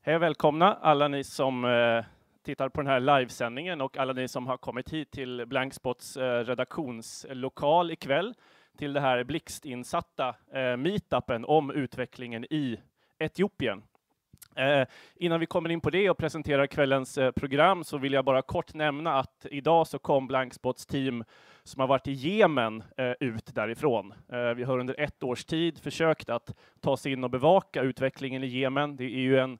Hej och välkomna alla ni som tittar på den här livesändningen och alla ni som har kommit hit till Blankspots redaktionslokal ikväll till det här Blixtinsatta meetupen om utvecklingen i Etiopien. Innan vi kommer in på det och presenterar kvällens program så vill jag bara kort nämna att idag så kom Blankspots team som har varit i Jemen ut därifrån. Vi har under 1 års tid försökt att ta sig in och bevaka utvecklingen i Jemen. Det är ju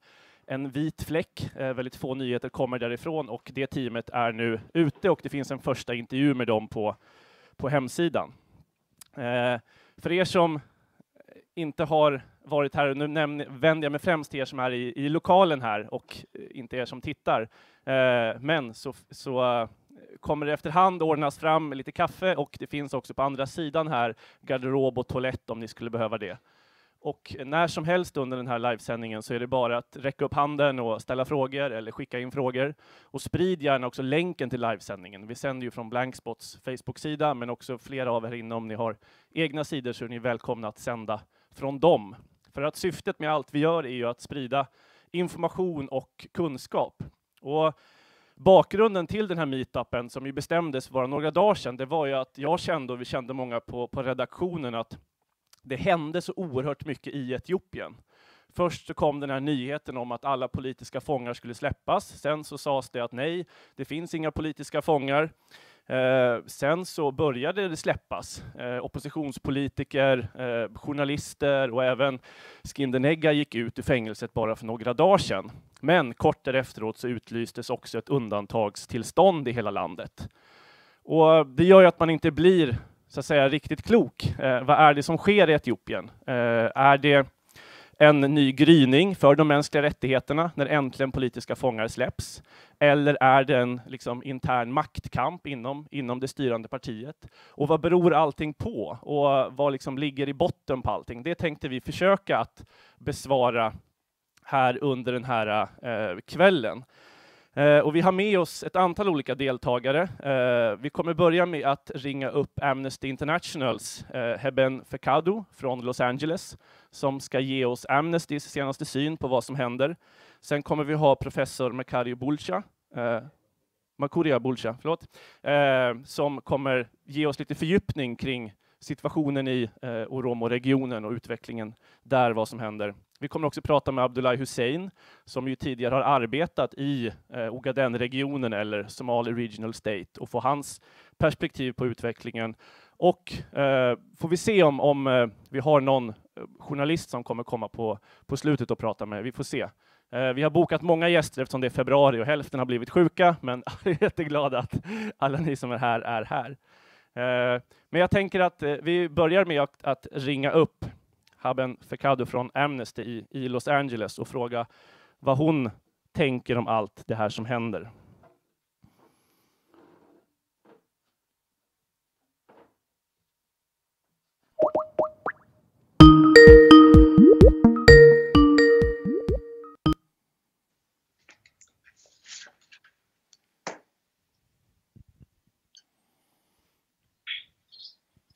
en vit fläck, väldigt få nyheter kommer därifrån och det teamet är nu ute och det finns en första intervju med dem på hemsidan. För er som inte har varit här, nu vänder jag mig främst till er som är i lokalen här och inte er som tittar. Men så kommer det efterhand ordnas fram lite kaffe och det finns också på andra sidan här garderob och toalett om ni skulle behöva det. Och när som helst under den här livesändningen så är det bara att räcka upp handen och ställa frågor eller skicka in frågor. Och sprid gärna också länken till livesändningen. Vi sänder ju från Blankspots Facebook-sida men också flera av er inne om ni har egna sidor så är ni välkomna att sända från dem. För att syftet med allt vi gör är ju att sprida information och kunskap. Och bakgrunden till den här meetupen som ju bestämdes för några dagar sedan, det var ju att jag kände och vi kände många på redaktionen att det hände så oerhört mycket i Etiopien. Först så kom den här nyheten om att alla politiska fångar skulle släppas. Sen så sades det att nej, det finns inga politiska fångar. Sen så började det släppas. Oppositionspolitiker, journalister och även Skindernegga gick ut ur fängelset bara för några dagar sedan. Men kort därefteråt så utlystes också ett undantagstillstånd i hela landet. Och det gör ju att man inte blir så att säga riktigt klok. Vad är det som sker i Etiopien? Är det en ny gryning för de mänskliga rättigheterna när äntligen politiska fångar släpps? Eller är det en intern maktkamp inom det styrande partiet? Och vad beror allting på? Och vad ligger i botten på allting? Det tänkte vi försöka att besvara här under den här kvällen. Och vi har med oss ett antal olika deltagare. Vi kommer börja med att ringa upp Amnesty Internationals Hebben Fekadu från Los Angeles som ska ge oss Amnestys senaste syn på vad som händer. Sen kommer vi ha professor Makuria Bulcha, som kommer ge oss lite fördjupning kring situationen i Oromo-regionen och utvecklingen där, vad som händer. Vi kommer också prata med Abdullahi Hussein som ju tidigare har arbetat i Ogaden-regionen eller Somali Regional State och få hans perspektiv på utvecklingen. Och får vi se om vi har någon journalist som kommer komma på slutet och prata med. Vi får se. Vi har bokat många gäster eftersom det är februari och hälften har blivit sjuka, men jag är jätteglad att alla ni som är här. Men jag tänker att vi börjar med att ringa upp Haben Fekadu från Amnesty i Los Angeles och fråga vad hon tänker om allt det här som händer.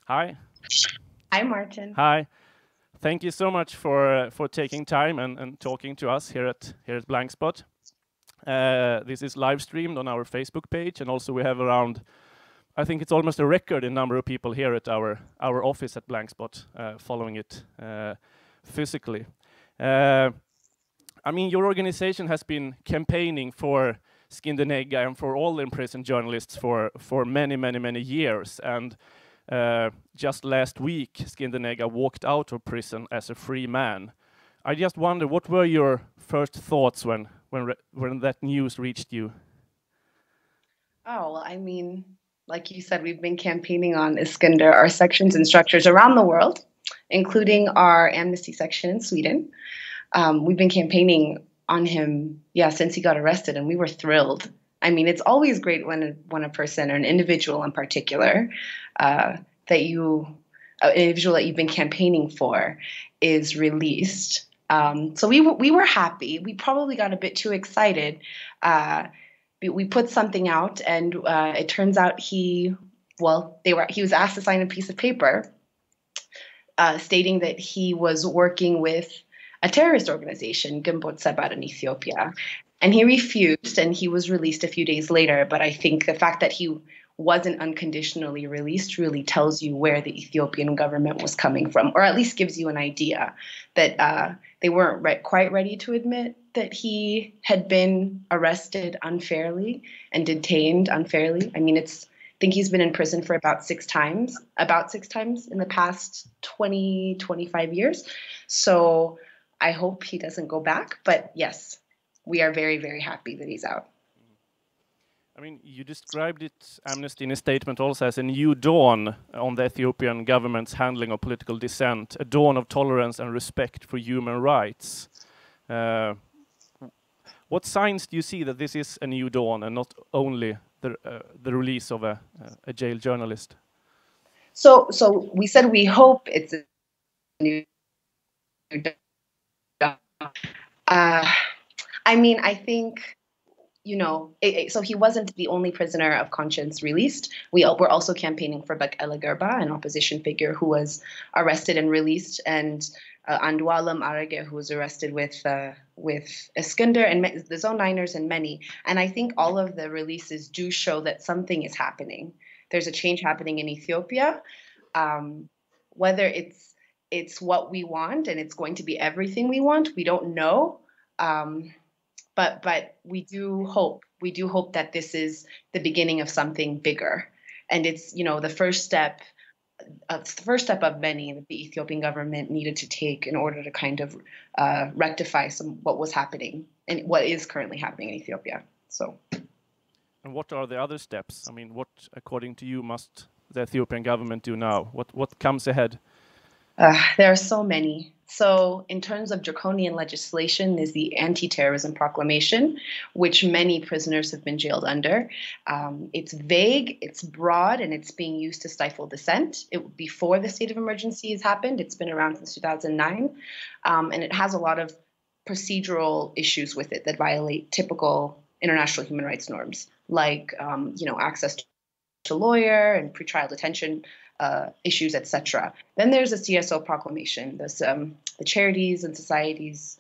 Hi. Hi, Martin. Hi. Thank you so much for taking time and talking to us here at Blankspot. This is live streamed on our Facebook page, and also we have around, I think it's almost a record in number of people here at our office at Blankspot following it physically. I mean, your organization has been campaigning for Skindernegga and for all imprisoned journalists for many years, and just last week, Skindernegga walked out of prison as a free man. I just wonder, what were your first thoughts when that news reached you? Oh, well, I mean, like you said, we've been campaigning on Iskander, our sections and structures around the world, including our Amnesty section in Sweden. We've been campaigning on him, since he got arrested, and we were thrilled. I mean, it's always great when a person or an individual in particular an individual that you've been campaigning for is released. So we were happy. We probably got a bit too excited. We put something out, and it turns out he was asked to sign a piece of paper stating that he was working with a terrorist organization, Blankspots in Ethiopia. And he refused, and he was released a few days later. But I think the fact that he wasn't unconditionally released really tells you where the Ethiopian government was coming from, or at least gives you an idea that they weren't quite ready to admit that he had been arrested unfairly and detained unfairly. I mean, I think he's been in prison for about six times in the past 20, 25 years. So I hope he doesn't go back. But yes, we are very, very happy that he's out. I mean, you described it, Amnesty, in a statement also as a new dawn on the Ethiopian government's handling of political dissent, a dawn of tolerance and respect for human rights. What signs do you see that this is a new dawn and not only the release of a jailed journalist? So we said we hope it's a new dawn. I mean, I think, you know, so he wasn't the only prisoner of conscience released. We're also campaigning for Gerba, an opposition figure who was arrested and released, and Andualam Arage, who was arrested with Iskander and the Zone Niners and many. And I think all of the releases do show that something is happening. There's a change happening in Ethiopia. Whether it's what we want and it's going to be everything we want, we don't know. But we do hope that this is the beginning of something bigger, and it's, you know, the first step of many that the Ethiopian government needed to take in order to kind of rectify what was happening and what is currently happening in Ethiopia. So, and what are the other steps? I mean, what, according to you, must the Ethiopian government do now? What comes ahead? There are so many. So in terms of draconian legislation, there's the anti-terrorism proclamation, which many prisoners have been jailed under. It's vague, it's broad, and it's being used to stifle dissent. Before the state of emergency has happened, it's been around since 2009, and it has a lot of procedural issues with it that violate typical international human rights norms, like access to lawyer and pretrial detention issues, etc. Then there's a CSO proclamation, the Charities and Societies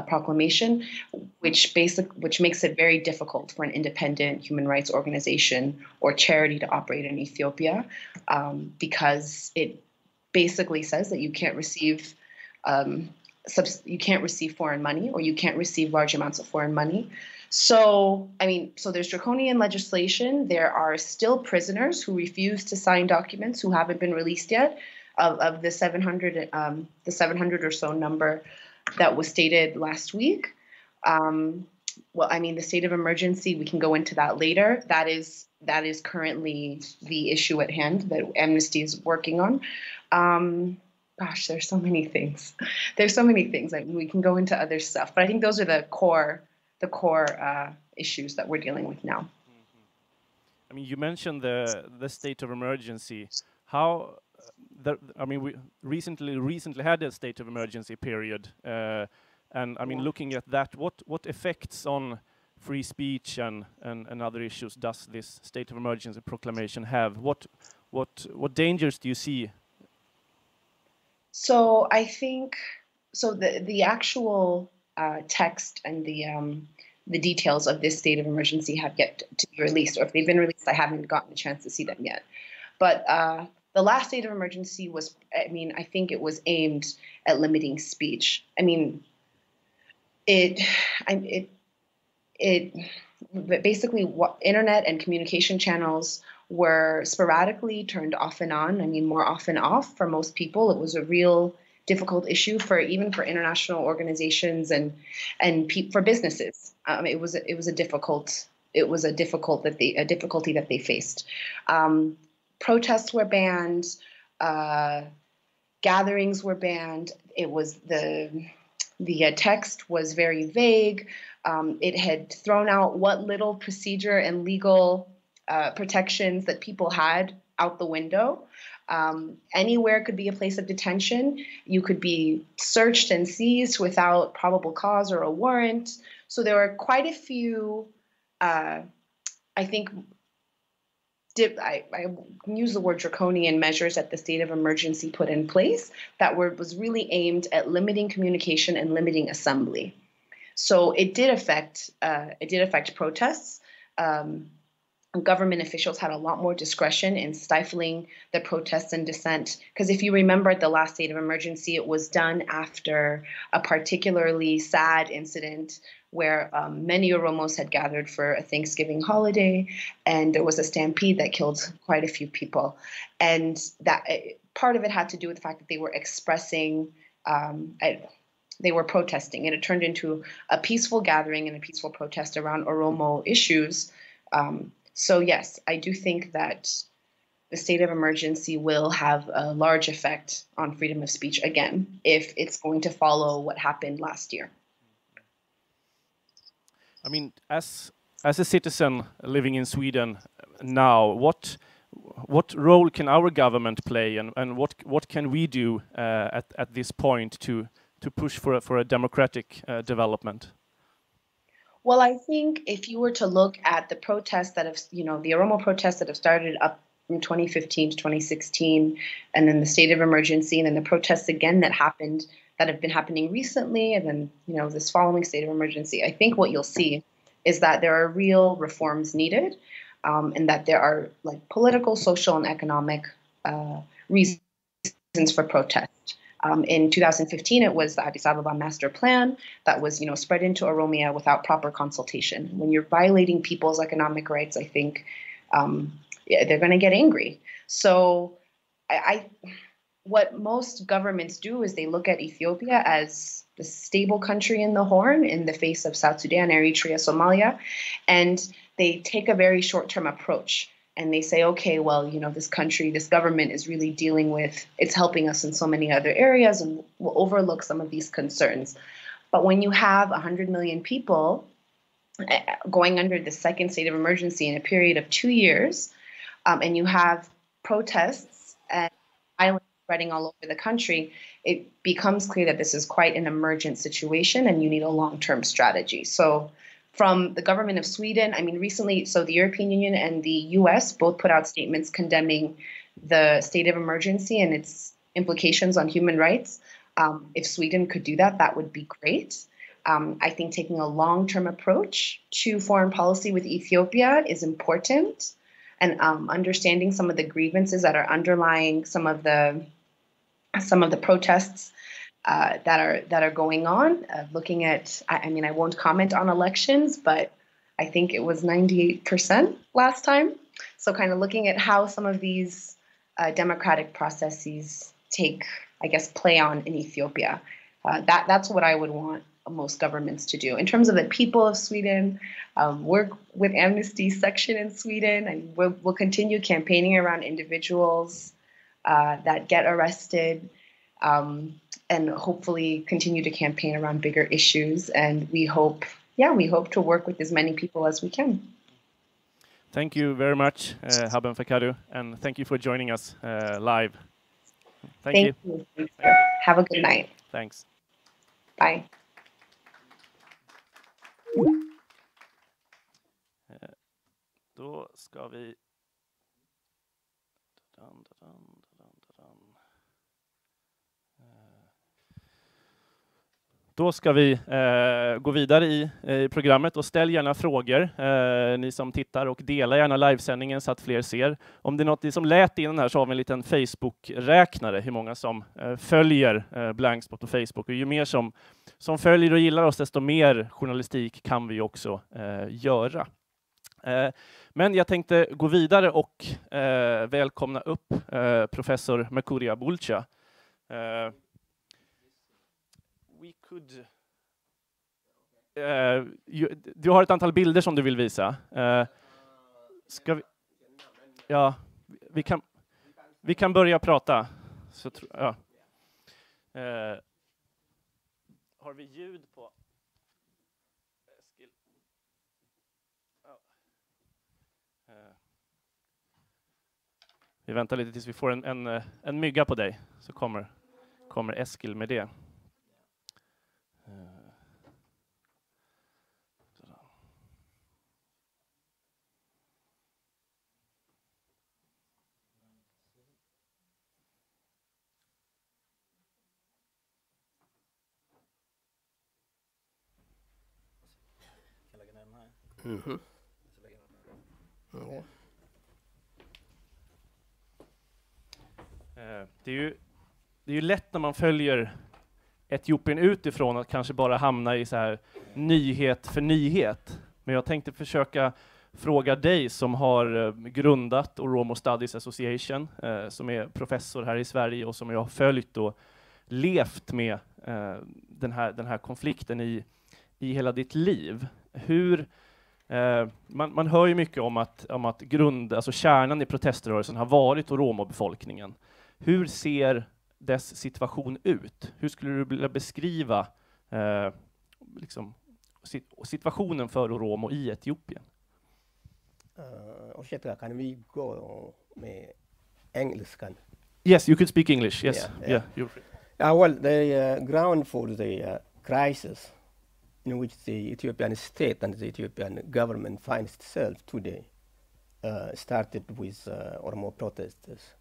proclamation, which makes it very difficult for an independent human rights organization or charity to operate in Ethiopia, because it basically says that you can't receive foreign money, or you can't receive large amounts of foreign money. So there's draconian legislation. There are still prisoners who refuse to sign documents, who haven't been released yet, of the 700 or so number that was stated last week. The state of emergency, we can go into that later. That is currently the issue at hand that Amnesty is working on. There's so many things. We can go into other stuff, but I think those are the core issues that we're dealing with now. I mean, you mentioned the state of emergency. We recently had a state of emergency period, and looking at that, what effects on free speech and other issues does this state of emergency proclamation have? What dangers do you see? So I think the actual text and the details of this state of emergency have yet to be released, or if they've been released, I haven't gotten a chance to see them yet. But the last state of emergency was, I think it was aimed at limiting speech. Basically, internet and communication channels were sporadically turned off and on. More often off for most people. It was a real difficult issue for international organizations and for businesses. It was a difficulty that they faced. Protests were banned. Gatherings were banned. It was the text was very vague. It had thrown out what little procedure and legal protections that people had out the window. Anywhere could be a place of detention. You could be searched and seized without probable cause or a warrant. So there were quite a few, I use the word draconian measures that the state of emergency put in place that was really aimed at limiting communication and limiting assembly. So it did affect protests. Government officials had a lot more discretion in stifling the protests and dissent. Because if you remember at the last state of emergency, it was done after a particularly sad incident where many Oromos had gathered for a Thanksgiving holiday, and there was a stampede that killed quite a few people. And that part of it had to do with the fact that they were expressing, they were protesting, and it turned into a peaceful gathering and a peaceful protest around Oromo issues. So yes, I do think that the state of emergency will have a large effect on freedom of speech again, if it's going to follow what happened last year. I mean, as a citizen living in Sweden now, what role can our government play, and what can we do at this point to push for a democratic development? Well, I think if you were to look at the protests that have, the Oromo protests that have started up from 2015 to 2016, and then the state of emergency, and then the protests again that have been happening recently, and then, this following state of emergency, I think what you'll see is that there are real reforms needed, and that there are political, social, and economic reasons for protest. In 2015, it was the Addis Ababa master plan that was, spread into Oromia without proper consultation. When you're violating people's economic rights, I think they're going to get angry. So what most governments do is they look at Ethiopia as the stable country in the Horn in the face of South Sudan, Eritrea, Somalia, and they take a very short-term approach. And they say, okay, well, this country, this government is really it's helping us in so many other areas, and we'll overlook some of these concerns. But when you have 100 million people going under the second state of emergency in a period of 2 years, and you have protests and violence spreading all over the country, it becomes clear that this is quite an emergent situation, and you need a long-term strategy. So from the government of Sweden, recently, so the European Union and the US both put out statements condemning the state of emergency and its implications on human rights. If Sweden could do that, that would be great. I think taking a long-term approach to foreign policy with Ethiopia is important, and understanding some of the grievances that are underlying some of the protests that are going on. Looking at, I won't comment on elections, but I think it was 98% last time. So kind of looking at how some of these democratic processes play on in Ethiopia. That's what I would want most governments to do. In terms of the people of Sweden, work with Amnesty section in Sweden, and we'll continue campaigning around individuals that get arrested, and hopefully continue to campaign around bigger issues. And we hope to work with as many people as we can. Thank you very much, Haben Fakadu, and thank you for joining us live. Thank you. Have a good night. Thanks. Bye. Då ska vi... Då ska vi gå vidare i programmet, och ställ gärna frågor, ni som tittar, och dela gärna livesändningen så att fler ser. Om det är något som lät innan här, så har vi en liten Facebook-räknare, hur många som följer Blankspots på Facebook. Och ju mer som följer och gillar oss, desto mer journalistik kan vi också göra. Men jag tänkte gå vidare och välkomna upp professor Mercuria Bulcha. Du har ett antal bilder som du vill visa. Ska vi? Ja, vi kan börja prata. Så ja. Har vi ljud på? Vi väntar lite tills vi får en mygga på dig, så kommer Eskil med det. Mhm. Okay. Det är ju lätt när man följer Etiopien utifrån att kanske bara hamna i så här nyhet för nyhet. Men jag tänkte försöka fråga dig som har grundat Oromo Studies Association, som är professor här i Sverige och som jag har följt och levt med den här konflikten i hela ditt liv. Hur man hör ju mycket om att alltså kärnan i proteströrelsen har varit Oromo-befolkningen. Hur ser dess situation ut? Hur skulle du vilja beskriva liksom, situationen för Oromo i Etiopien? Ursäkta, kan vi gå med engelskan? Yes, you could speak English. Yes, Yeah. You're free. Well, the ground for the crisis in which the Ethiopian state and the Ethiopian government finds itself today started with Oromo protesters.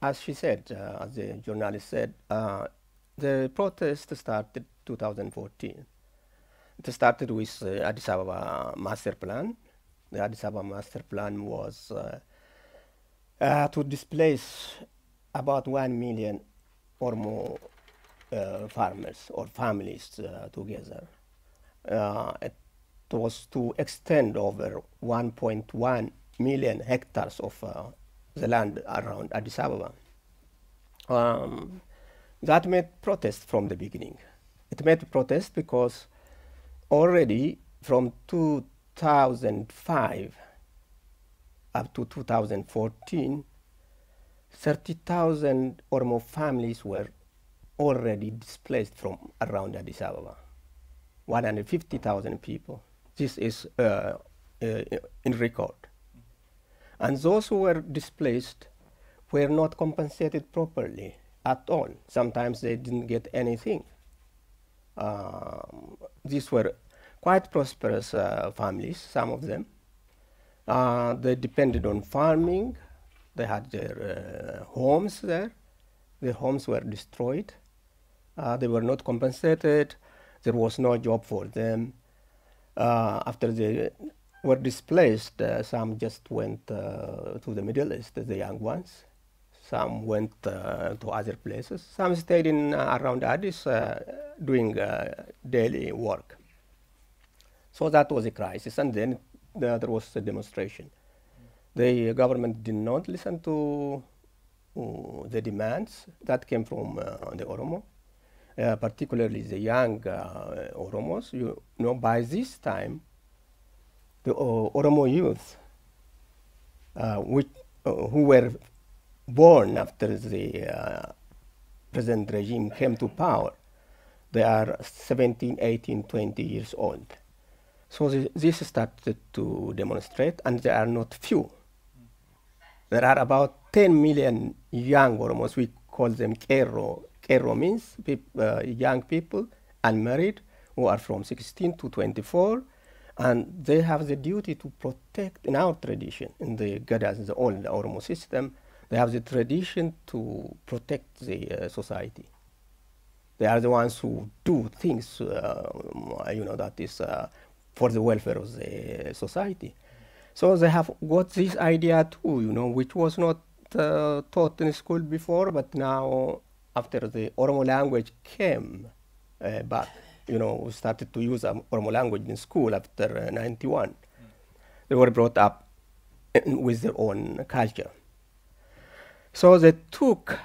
As she said, as the journalist said, the protest started 2014. It started with Addis Ababa master plan. The Addis Ababa master plan was to displace about 1 million or more farmers or families together. It was to extend over 1.1 million hectares of the land around Addis Ababa. That made protest from the beginning. It made protest because already from 2005 up to 2014, 30,000 or more families were already displaced from around Addis Ababa. 150,000 people. This is in record. And those who were displaced were not compensated properly at all. Sometimes they didn't get anything. These were quite prosperous families, some of them. They depended on farming. They had their homes there. Their homes were destroyed. They were not compensated. There was no job for them. After they were displaced, some just went to the Middle East, the young ones. Some went to other places. Some stayed in around Addis doing daily work. So that was a crisis, and then there was a demonstration. The government did not listen to the demands that came from the Oromo, particularly the young Oromos. You know, by this time, the Oromo youth, who were born after the present regime came to power, they are 17, 18, 20 years old. So this started to demonstrate, and there are not few. There are about 10 million young Oromos. We call them Kero. Kero means young people, unmarried, who are from 16 to 24, and they have the duty to protect, in our tradition, in the Gadas, the old Oromo system, they have the tradition to protect the society. They are the ones who do things, that is for the welfare of the society. So they have got this idea too, which was not taught in school before, but now after the Oromo language came back, we started to use Oromo language in school after 91. They were brought up with their own culture. So they took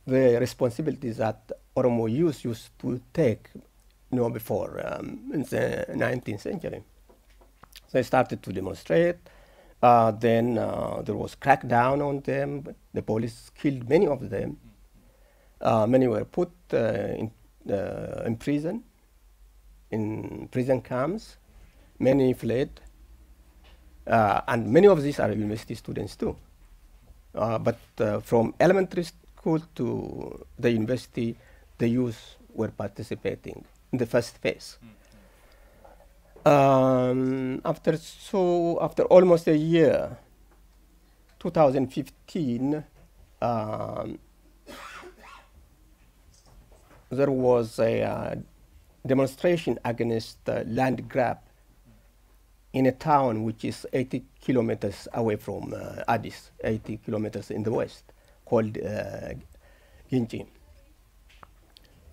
the responsibilities that Oromo youth used to take, before in the 19th century. They started to demonstrate. Then there was crackdown on them. The police killed many of them. Many were put in prison, in prison camps. Many fled. And many of these are university students too. But from elementary school to the university, the youth were participating in the first phase. After almost a year, 2015, there was a demonstration against land grab in a town which is 80 kilometers away from Addis, 80 kilometers in the west, called Ginchi.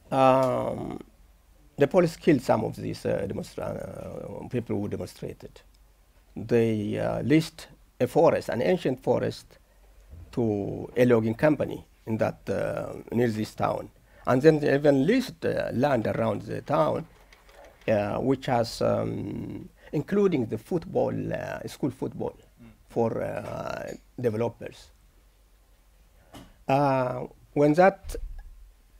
The police killed some of these people who demonstrated. They leased a forest, an ancient forest, to a logging company in that near this town, and then they even leased land around the town, which has, including the football, school football, for developers. When that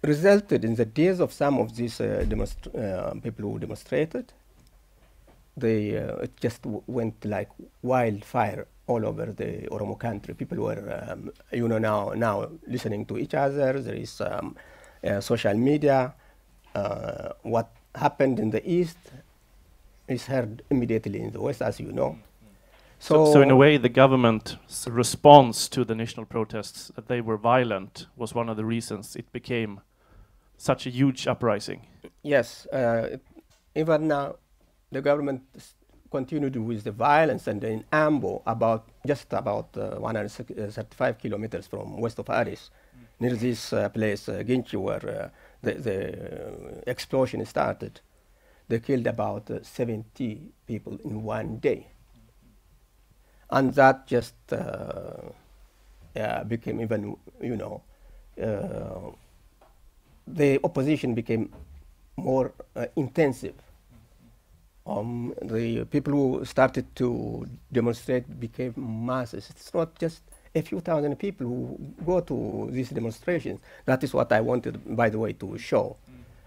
resulted in the deaths of some of these people who demonstrated, they it just went like wildfire all over the Oromo country. People were, now listening to each other. There is social media. What happened in the east is heard immediately in the west, as you know. So in a way, the government's response to the national protests, that they were violent, was one of the reasons it became such a huge uprising. Yes, even now, the government continued with the violence, and in Ambo, just about 135 kilometers from west of Addis, near this place, Ginchi, where the explosion started, they killed about 70 people in one day. And that just became even, the opposition became more intensive. The people who started to demonstrate became masses. It's not just a few thousand people who go to these demonstrations. That is what I wanted, by the way, to show.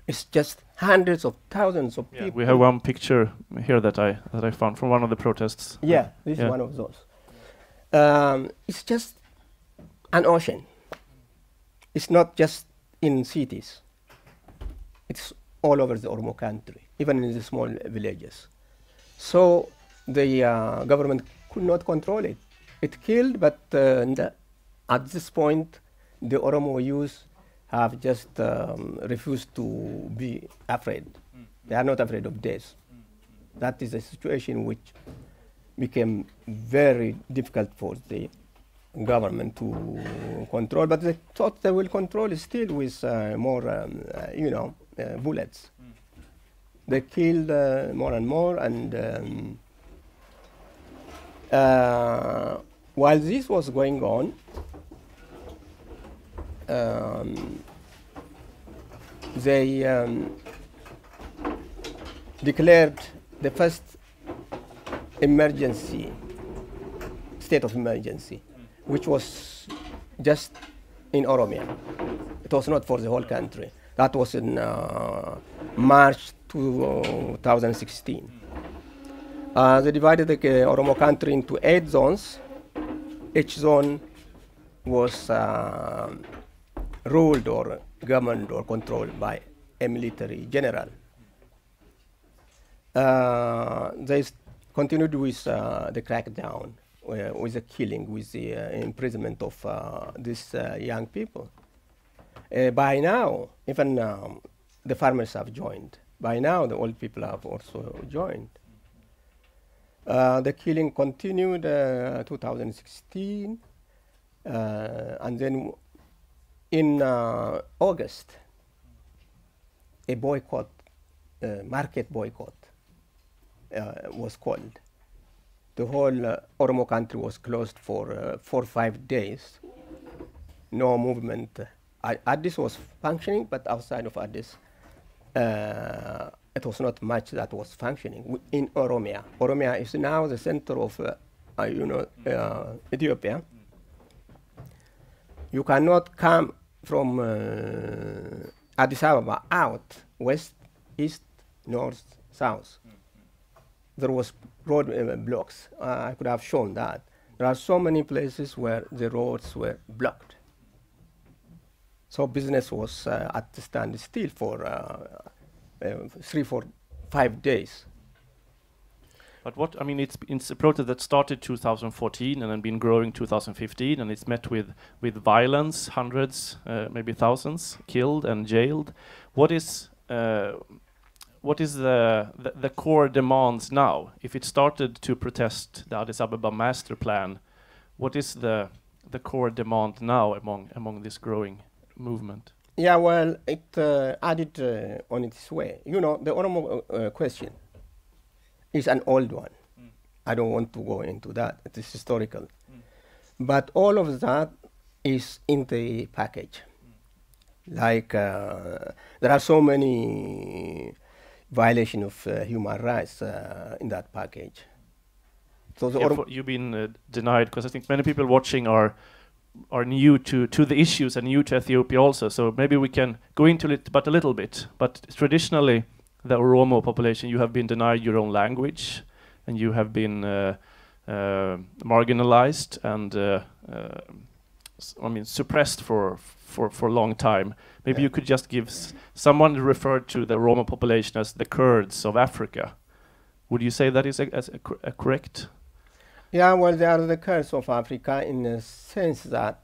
It's just hundreds of thousands of people. We have one picture here that I found from one of the protests. Yeah, this is one of those. It's just an ocean. It's not just in cities. It's all over the Oromo country, even in the small villages. So the government could not control it. It killed, but at this point, the Oromo youth have just refused to be afraid. They are not afraid of death. That is a situation which became very difficult for the government to control, but they thought they will control it still with more, bullets. They killed more and more, and while this was going on, they declared the first state of emergency, which was just in Oromia. It was not for the whole country. That was in March 2016. They divided the Oromo country into 8 zones. Each zone was ruled or governed or controlled by a military general. They continued with the crackdown, with the killing, with the imprisonment of these young people. By now, even the farmers have joined. By now, the old people have also joined. The killing continued 2016, and then in August, a boycott, market boycott, was called. The whole Oromo country was closed for 4 or 5 days. No movement. Addis was functioning, but outside of Addis, it was not much that was functioning. In Oromia, Oromia is now the center of, Ethiopia. You cannot come from Addis Ababa out, west, east, north, south. There was road blocks. I could have shown that. There are so many places where the roads were blocked. So business was at the standstill for 3, 4, 5 days. But it's a protest that started 2014 and then been growing 2015, and it's met with violence, hundreds, maybe thousands killed and jailed. What is what is the core demands now? If it started to protest the Addis Ababa master plan, what is the core demand now among this growing movement? Yeah, well, it added on its way. You know, the Oromo question is an old one. I don't want to go into that. It is historical. But all of that is in the package. Like, there are so many violations of human rights in that package. So you've been denied, because I think many people watching are new to the issues and new to Ethiopia also. So maybe we can go into it but a little bit. But traditionally, the Oromo population, you have been denied your own language, and you have been marginalized and suppressed for a long time. Maybe you could just give someone referred to the Oromo population as the Kurds of Africa. Would you say that is a correct? Yeah, well, they are the Kurds of Africa in the sense that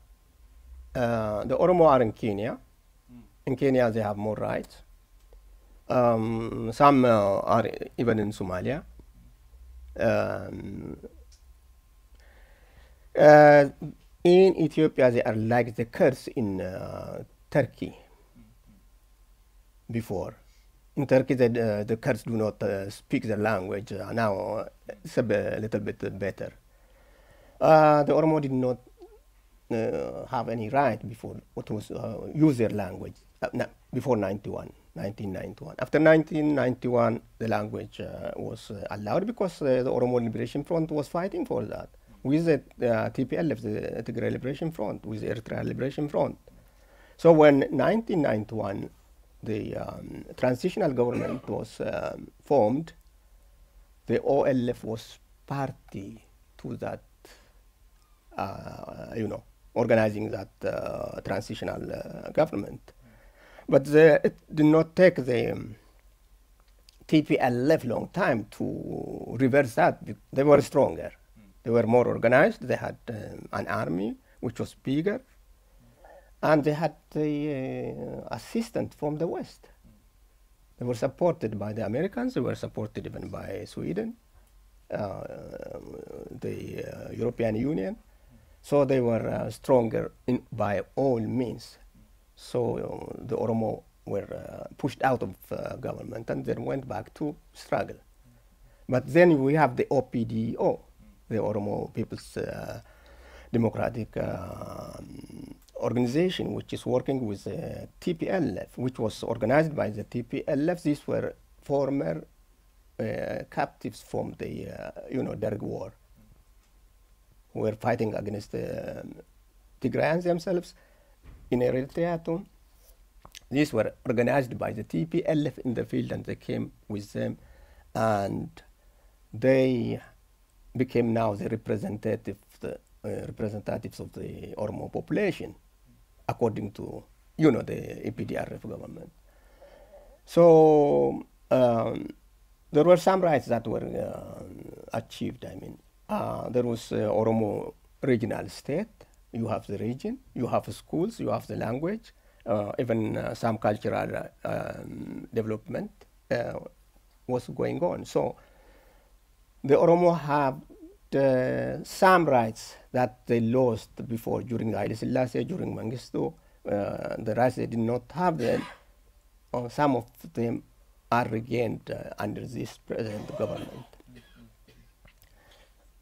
the Oromo are in Kenya. In Kenya, they have more rights. Some are even in Somalia. In Ethiopia, they are like the Kurds in Turkey before. In Turkey, the Kurds do not speak the language. Now it's a little bit better. The Oromo did not have any right before to use their language before 1991. After 1991, the language was allowed because the Oromo Liberation Front was fighting for that with the TPLF, the Tigray Liberation Front, with the Eritrea Liberation Front. So when 1991, the transitional government was formed, the OLF was party to that, organizing that transitional government. But it did not take the TPLF long time to reverse that. They were stronger. They were more organized. They had an army which was bigger. And they had the assistance from the West. They were supported by the Americans. They were supported even by Sweden, the European Union. So they were stronger by all means. So the Oromo were pushed out of government and then went back to struggle. But then we have the OPDO, the Oromo People's Democratic Organization, which is working with the TPLF, which was organized by the TPLF. These were former captives from the Derg War, who were fighting against the Tigrayans themselves in Eritrea too. These were organized by the TPLF in the field, and they came with them, and they became now the representatives of the Oromo population, according to the EPDRF government. So there were some rights that were achieved. I mean, there was Oromo regional state. You have the region, you have schools, you have the language, even some cultural development was going on. So the Oromo have some rights that they lost before, during Haile Selassie, during Mengistu. The rights they did not have then, some of them are regained under this present government.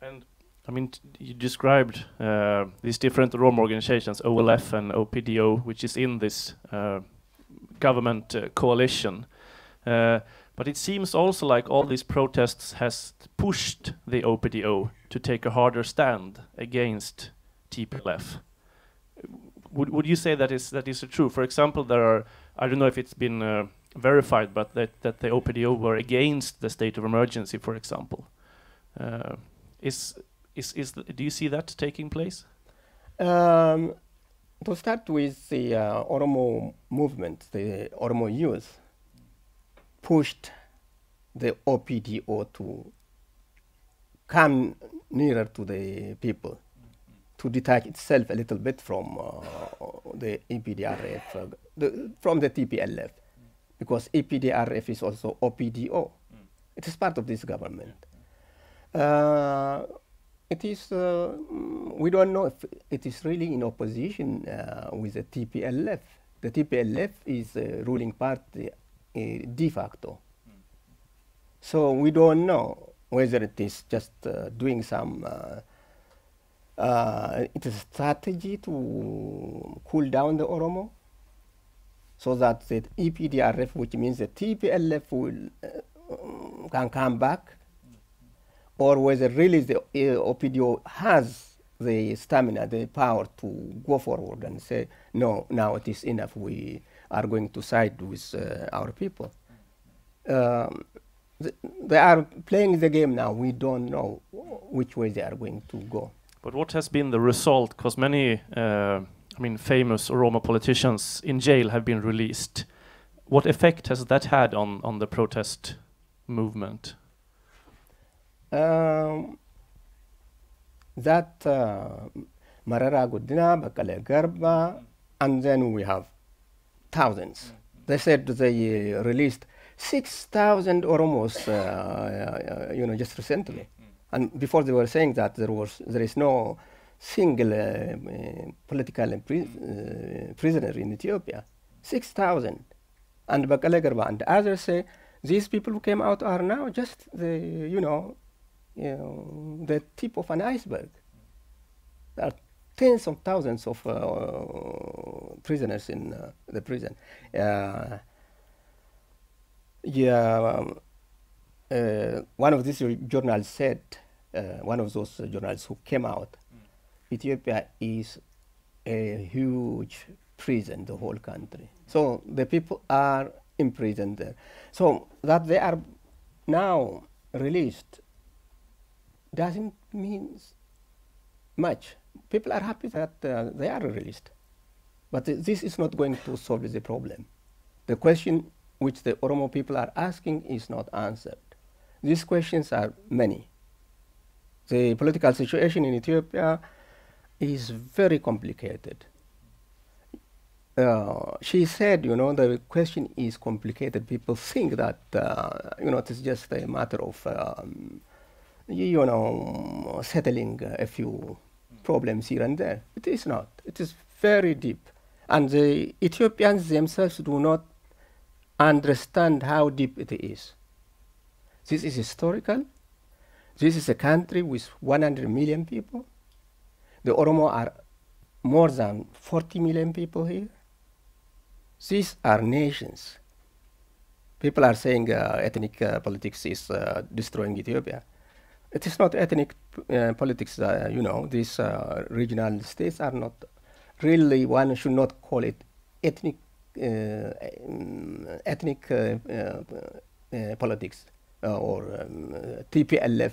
And I mean, you described these different Oromo organizations, OLF and OPDO, which is in this government coalition. But it seems also like all these protests has pushed the OPDO to take a harder stand against TPLF. Would you say that is true? For example, there are, I don't know if it's been verified, but that the OPDO were against the state of emergency, for example. Do you see that taking place? To start with, the Oromo movement, the Oromo youth, pushed the OPDO to come nearer to the people, to detach itself a little bit from the EPDRF, from the TPLF, because EPDRF is also OPDO. It is part of this government. It is, we don't know if it is really in opposition with the TPLF. The TPLF is a ruling party de facto. So we don't know whether it is just doing some, it is a strategy to cool down the Oromo, so that the EPDRF, which means the TPLF, will can come back, or whether really the OPDO has the stamina, the power to go forward and say, no, now it is enough, we are going to side with our people. They are playing the game now. We don't know which way they are going to go. But what has been the result? Because many, famous Oromo politicians in jail have been released. What effect has that had on the protest movement? That Marara Gudina, Bakale Garba, and then we have thousands. They said they released 6,000 Oromos, just recently. And before they were saying that there is no single political prisoner in Ethiopia. 6,000. And Bakale Garba and others say these people who came out are now just the tip of an iceberg. There are tens of thousands of prisoners in the prison. One of these journals said, one of those journals who came out, Ethiopia is a huge prison, the whole country. So the people are imprisoned there. So that they are now released doesn't mean much. People are happy that they are released. But this is not going to solve the problem. The question which the Oromo people are asking is not answered. These questions are many. The political situation in Ethiopia is very complicated. She said, the question is complicated. People think that, it is just a matter of, settling a few problems here and there. It is not. It is very deep. And the Ethiopians themselves do not understand how deep it is. This is historical. This is a country with 100 million people. The Oromo are more than 40 million people here. These are nations. People are saying ethnic politics is destroying Ethiopia. It is not ethnic politics, these regional states are not really, one should not call it ethnic politics or TPLF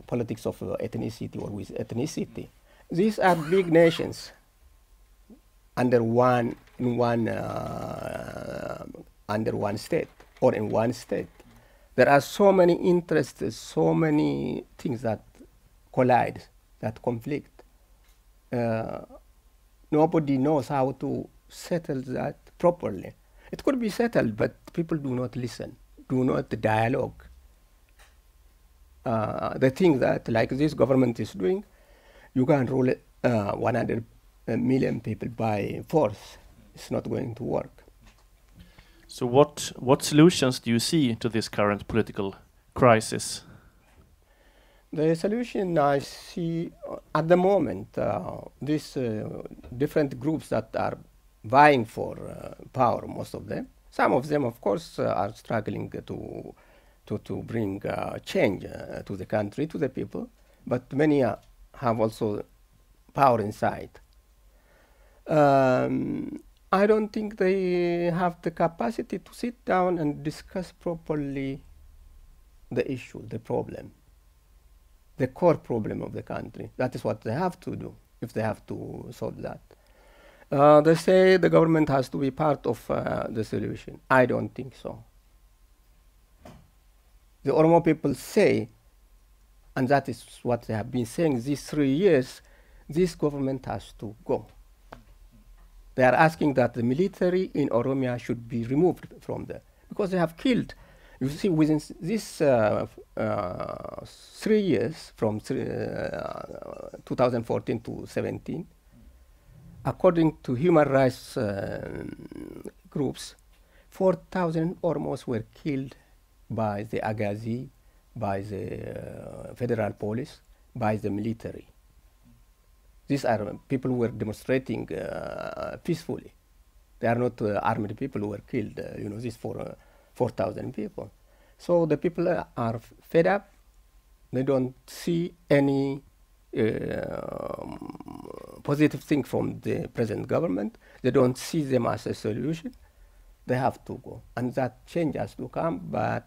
politics of ethnicity or with ethnicity. These are big nations under one state or in one state. There are so many interests, so many things that collide, that conflict. Nobody knows how to settle that properly. It could be settled, but people do not listen, do not dialogue. The thing that, like this government is doing, you can rule 100 million people by force. It's not going to work. So what solutions do you see to this current political crisis? The solution I see at the moment, these different groups that are vying for power, most of them. Some of them, of course, are struggling to bring change to the country, to the people, but many have also power inside. I don't think they have the capacity to sit down and discuss properly the issue, the problem, the core problem of the country. That is what they have to do if they have to solve that. They say the government has to be part of the solution. I don't think so. The Oromo people say, and that is what they have been saying these 3 years, this government has to go. They are asking that the military in Oromia should be removed from there because they have killed. You see, within this 3 years, from 2014 to 17, according to human rights groups, 4,000 almost were killed by the Agazi, by the federal police, by the military. These are people who were demonstrating peacefully. They are not armed people who were killed, these 4,000 people. So the people are fed up. They don't see any positive thing from the present government. They don't see them as a solution. They have to go. And that change has to come, but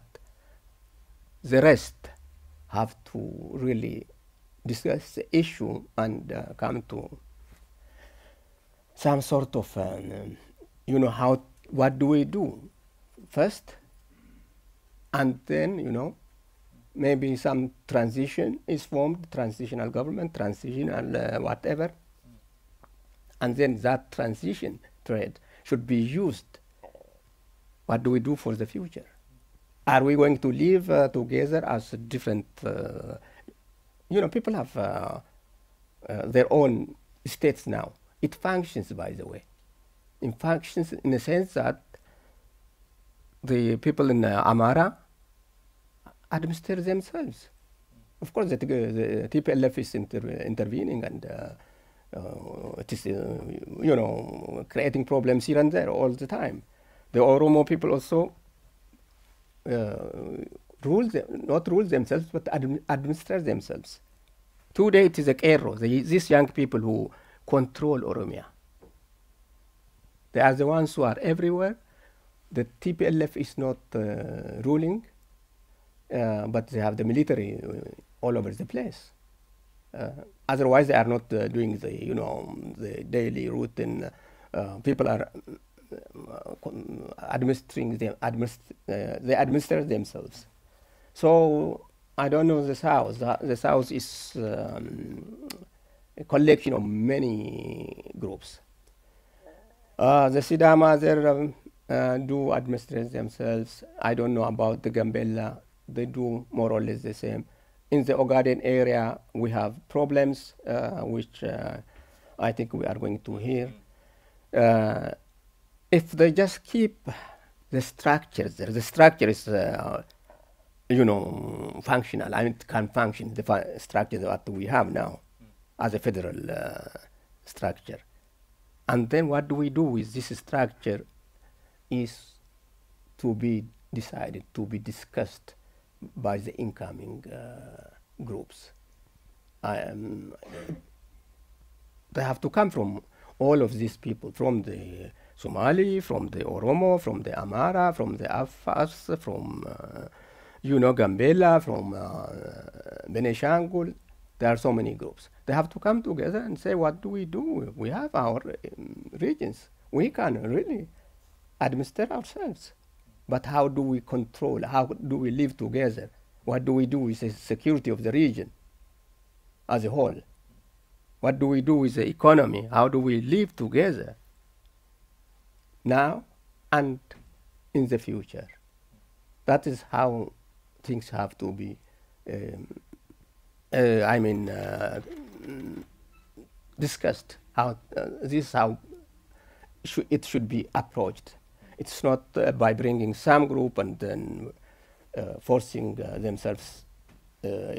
the rest have to really discuss the issue and come to some sort of, what do we do first? And then, maybe some transition is formed, transitional government, transitional whatever. And then that transition thread should be used. What do we do for the future? Are we going to live together as different, people have their own states now. It functions, by the way. It functions in the sense that the people in Amara administer themselves. Of course, the TPLF is intervening and it is, creating problems here and there all the time. The Oromo people also not rule themselves, but administer themselves. Today it is a Kero, these young people who control Oromia. They are the ones who are everywhere. The TPLF is not ruling, but they have the military all over the place. Otherwise, they are not doing the daily routine. People are administering them. They administer themselves. So I don't know the South. The South is a collection of many groups. The Sidama do administrate themselves. I don't know about the Gambella. They do more or less the same. In the Ogaden area, we have problems, which I think we are going to hear. If they just keep the structures there, the structure is, functional. I mean, it can function, the structure that we have now as a federal structure. And then what do we do with this structure is to be decided, to be discussed by the incoming groups. They have to come from all of these people, from the Somali, from the Oromo, from the Amara, from the Afars, from Gambela, from Benishangul. There are so many groups. They have to come together and say, what do? We have our regions. We can really administer ourselves. But how do we control? How do we live together? What do we do with the security of the region as a whole? What do we do with the economy? How do we live together now and in the future? That is how things have to be, discussed. How this is how it should be approached. It's not by bringing some group and then forcing themselves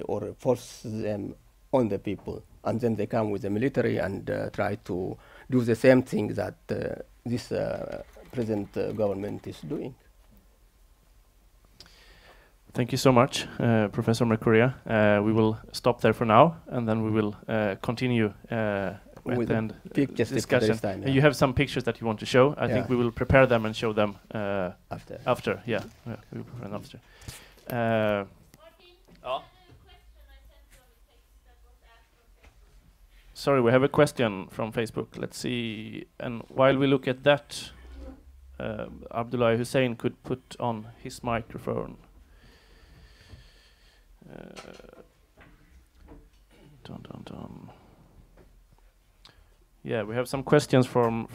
or force them on the people, and then they come with the military and try to do the same thing that this present government is doing. Thank you so much, Professor Mercuria. We will stop there for now, and then we will continue with the discussion. Time, yeah. You have some pictures that you want to show. I think we will prepare them and show them after. Yeah, we will prepare them after. Sorry, we have a question from Facebook. Let's see. And while we look at that, Abdullahi Hussein could put on his microphone. Yeah, we have some questions from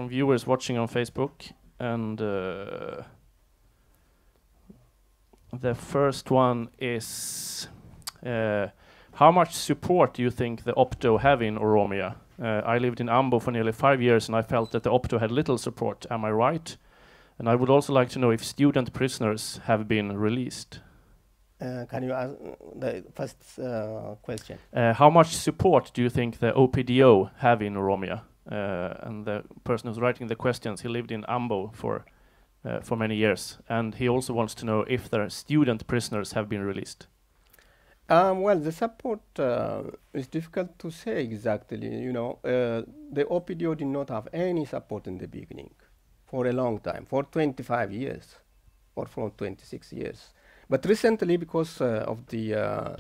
viewers watching on Facebook, and the first one is how much support do you think the Opto have in Oromia? I lived in Ambo for nearly 5 years, and I felt that the Opto had little support. Am I right? And I would also like to know if student prisoners have been released. Can you ask the first question? How much support do you think the OPDO have in Oromia? And the person who's writing the questions, he lived in Ambo for many years, and he also wants to know if their student prisoners have been released. Well, the support is difficult to say exactly. You know, the OPDO did not have any support in the beginning for a long time, for 25 years, or for 26 years. But recently, because of the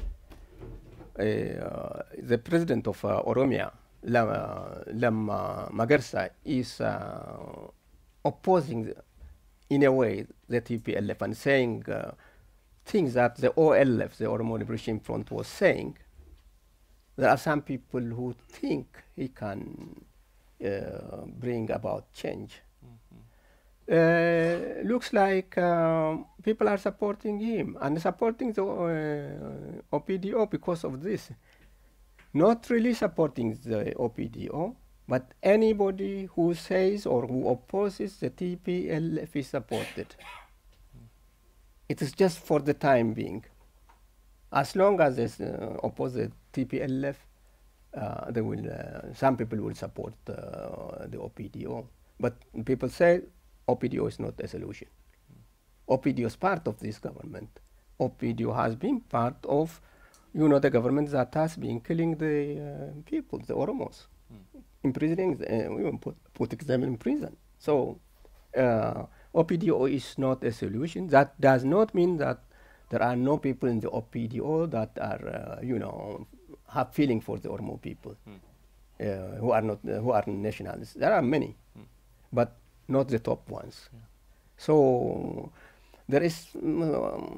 president of Oromia, Lamma Magarsa, is opposing, in a way, the TPLF and saying things that the OLF, the Oromo Liberation Front, was saying. There are some people who think he can bring about change. Looks like people are supporting him and supporting the OPDO because of this. Not really supporting the OPDO, but anybody who says or who opposes the TPLF is supported. It is just for the time being. As long as they oppose the TPLF, they will. Some people will support the OPDO, but people say OPDO is not a solution. OPDO is part of this government. OPDO has been part of, you know, the government that has been killing the people, the Oromos, imprisoning them, putting them in prison. So OPDO is not a solution. That does not mean that there are no people in the OPDO that are, you know, have feeling for the Oromo people, who are nationalists. There are many, but not the top ones. Yeah. So there is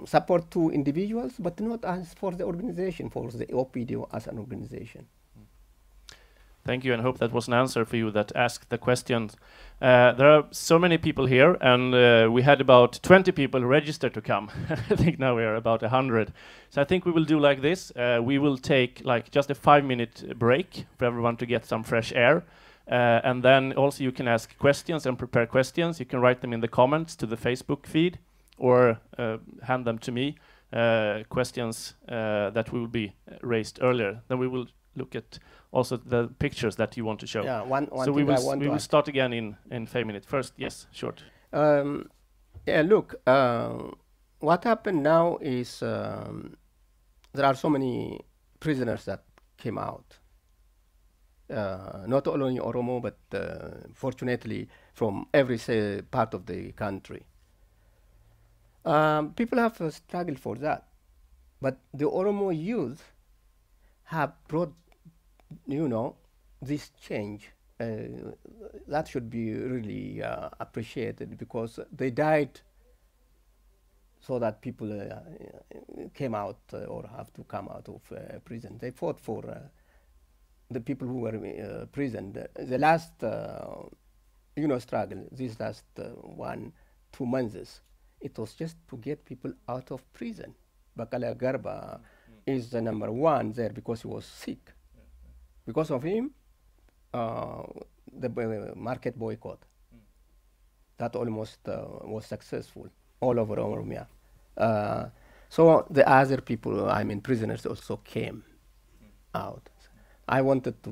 support to individuals, but not as for the organization, for the OPDO as an organization. Thank you, and I hope that was an answer for you that asked the questions. There are so many people here, and we had about 20 people registered to come. I think now we are about 100. So I think we will do like this. We will take like just a 5-minute break for everyone to get some fresh air. And then also you can ask questions and prepare questions. You can write them in the comments to the Facebook feed or hand them to me, questions that will be raised earlier. Then we will look at also the pictures that you want to show. Yeah, one so we will start again in 5 minutes. First, yes, short. Yeah, look, what happened now is there are so many prisoners that came out. Not only Oromo, but fortunately from every part of the country. People have struggled for that, but the Oromo youth have brought, you know, this change. That should be really appreciated, because they died so that people came out or have to come out of prison. They fought for the people who were prison. The last, you know, struggle, these last 1-2 months, it was just to get people out of prison. Bakala Garba is the #1 there because he was sick. Because of him, the market boycott, that almost was successful all over Oromia. So the other people, I mean prisoners, also came out. I wanted to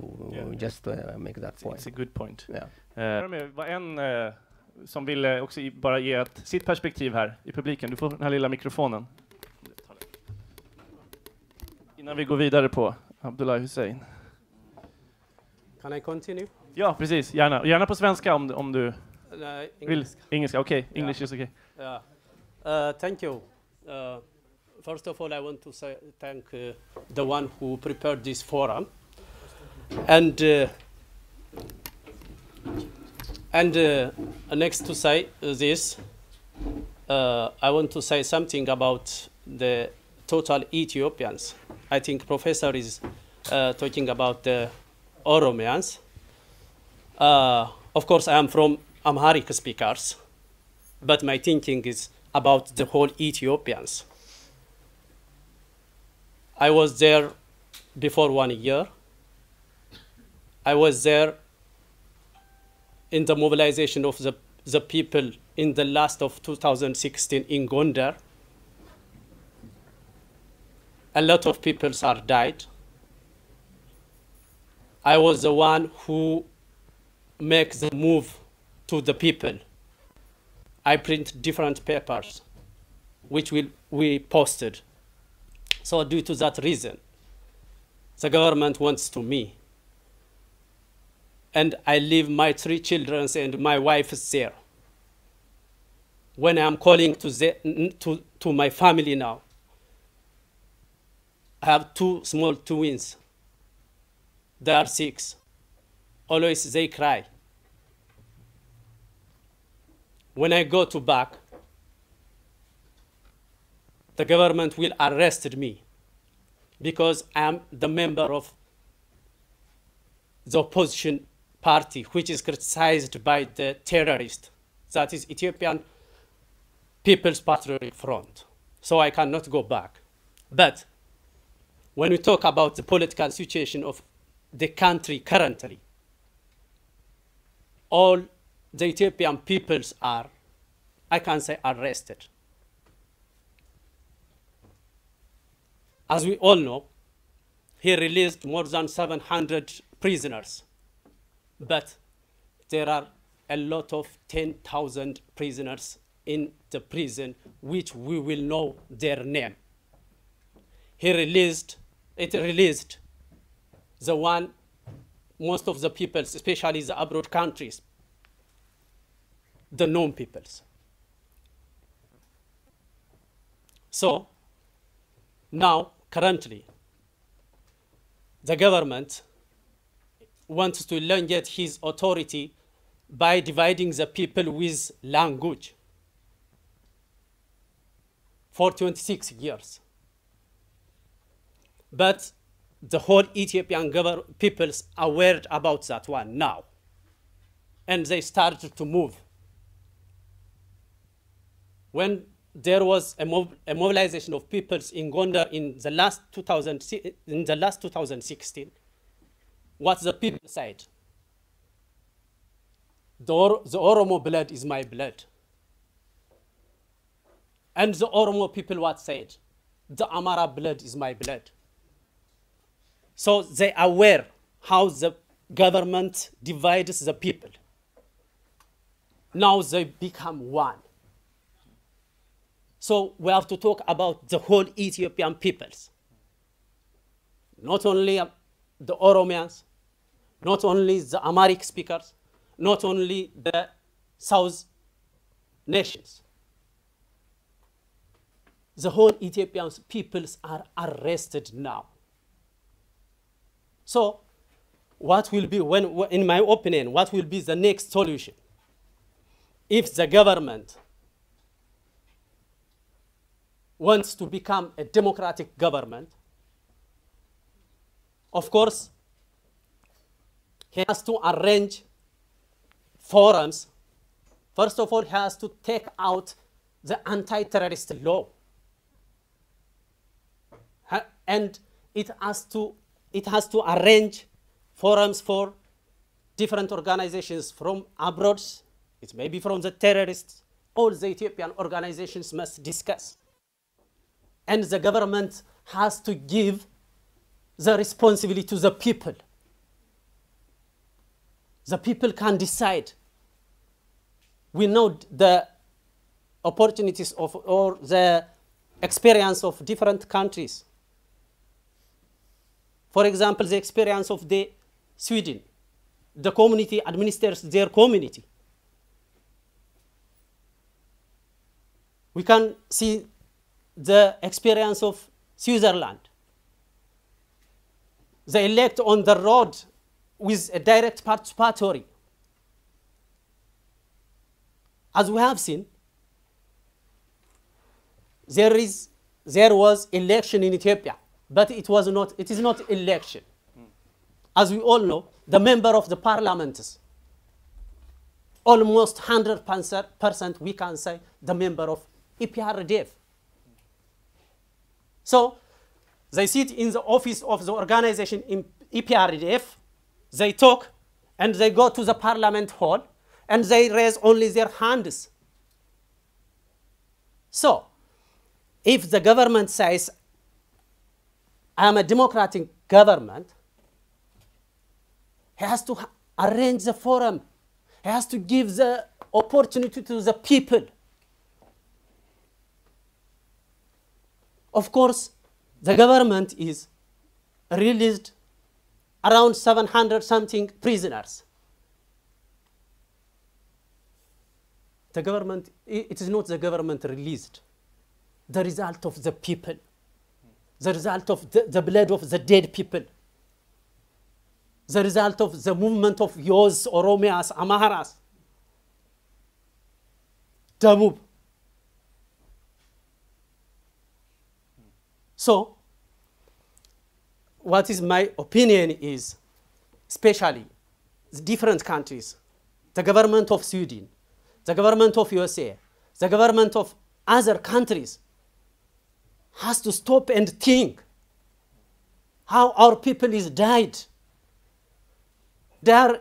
just make that point. It's a good point. Yeah. Det var en som ville också bara ge sitt perspektiv här i publiken. Du får den här lilla mikrofonen. Innan vi går vidare på Abdullahi Hussein. Can I continue? Ja, precis. Gärna på svenska om du vill. Engelska, okej. Okay. English is okay. Yeah. Thank you. First of all, I want to thank the one who prepared this forum. And next to say this, I want to say something about the total Ethiopians. I think Professor is talking about the Oromians. Of course, I am from Amharic speakers, but my thinking is about the whole Ethiopians. I was there before 1 year. I was there in the mobilization of the people in the last of 2016 in Gondar. A lot of people are died. I was the one who makes the move to the people. I print different papers, which we posted. So due to that reason, the government wants to me. And I leave my 3 children and my wife is there. When I'm calling to my family now, I have 2 small twins. They are 6. Always they cry. When I go to back, the government will arrest me because I'm the member of the opposition party, which is criticized by the terrorist, that is Ethiopian People's Patriotic Front. So I cannot go back. But when we talk about the political situation of the country currently, all the Ethiopian peoples are, I can say, arrested. As we all know, he released more than 700 prisoners, but there are a lot of 10,000 prisoners in the prison, which we will know their name. It released the one, most of the peoples, especially the abroad countries, the known peoples. So now, currently, the government wants to elongate his authority by dividing the people with language for 26 years. But the whole Ethiopian peoples are aware about that one now. And they started to move. When there was a mobilization of peoples in Gondar in the last 2016, what the people said, the Oromo blood is my blood. And the Oromo people what said, the Amara blood is my blood. So they are aware how the government divides the people. Now they become one. So we have to talk about the whole Ethiopian peoples. Not only the Oromians, not only the Amharic speakers, not only the South nations. The whole Ethiopian peoples are arrested now. So what will be, in my opinion, what will be the next solution? If the government wants to become a democratic government, of course, he has to arrange forums. First of all, he has to take out the anti-terrorist law. And it has to arrange forums for different organizations from abroad. It may be from the terrorists. All the Ethiopian organizations must discuss. And the government has to give the responsibility to the people. The people can decide. We know the opportunities of, or the experience of different countries. For example, the experience of the Sweden. The community administers their community. We can see the experience of Switzerland. They elect on the road with a direct participatory. As we have seen, there was election in Ethiopia, but it is not election. As we all know, the member of the parliaments almost 100%, we can say, the member of EPRDF. So they sit in the office of the organization in EPRDF, they talk, and they go to the parliament hall, and they raise only their hands. So if the government says, I am a democratic government, he has to arrange the forum. He has to give the opportunity to the people. Of course, the government is released around 700 something prisoners. The government, it is not the government released. The result of the people. The result of the blood of the dead people. The result of the movement of Yos, Oromias, Amaharas. Damub. So, what is my opinion is, especially the different countries, the government of Sweden, the government of USA, the government of other countries has to stop and think how our people is died. They are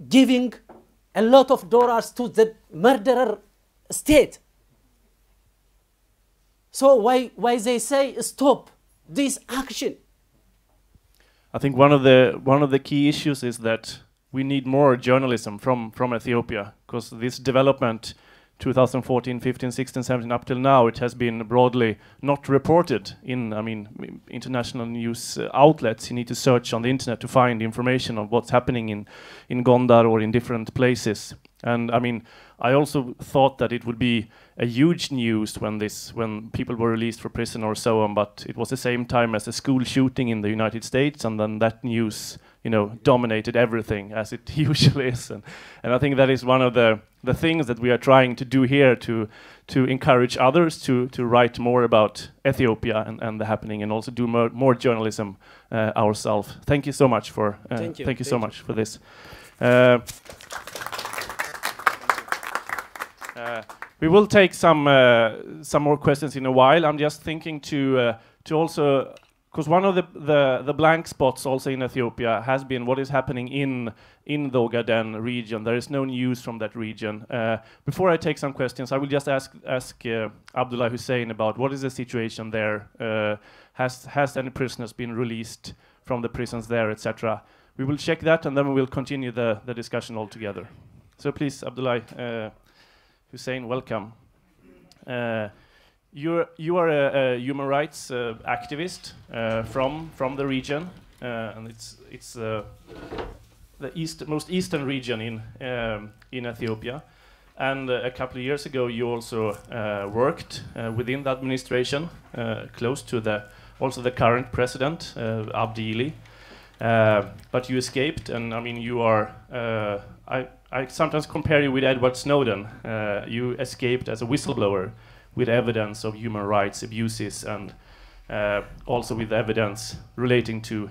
giving a lot of dollars to the murderer state. So why they say stop this action? I think one of the key issues is that we need more journalism from Ethiopia, because this development 2014, 15, 16, 17 up till now, it has been broadly not reported in, international news outlets. You need to search on the internet to find information of what's happening in Gondar or in different places. And I also thought that it would be a huge news when people were released from prison or so on, but it was the same time as a school shooting in the United States, and then that news, dominated everything, as it usually is. And I think that is one of the things that we are trying to do here to encourage others to write more about Ethiopia and the happening, and also do more journalism ourselves. Thank you so much for thank you so much for this. We will take some more questions in a while. I'm just thinking to also, because one of the blank spots also in Ethiopia has been what is happening in the Ogaden region. There is no news from that region. Before I take some questions, I will just ask Abdullahi Hussein about what is the situation there. Has any prisoners been released from the prisons there, etc. We will check that, and then we will continue the discussion altogether. So please, Abdullahi Hussein, welcome. You are a human rights activist from the region, and it's the most eastern region in Ethiopia. And a couple of years ago, you also worked within the administration, close to the current president, Abdullahi. But you escaped, and you are. I sometimes compare you with Edward Snowden. You escaped as a whistleblower with evidence of human rights abuses, and also with evidence relating to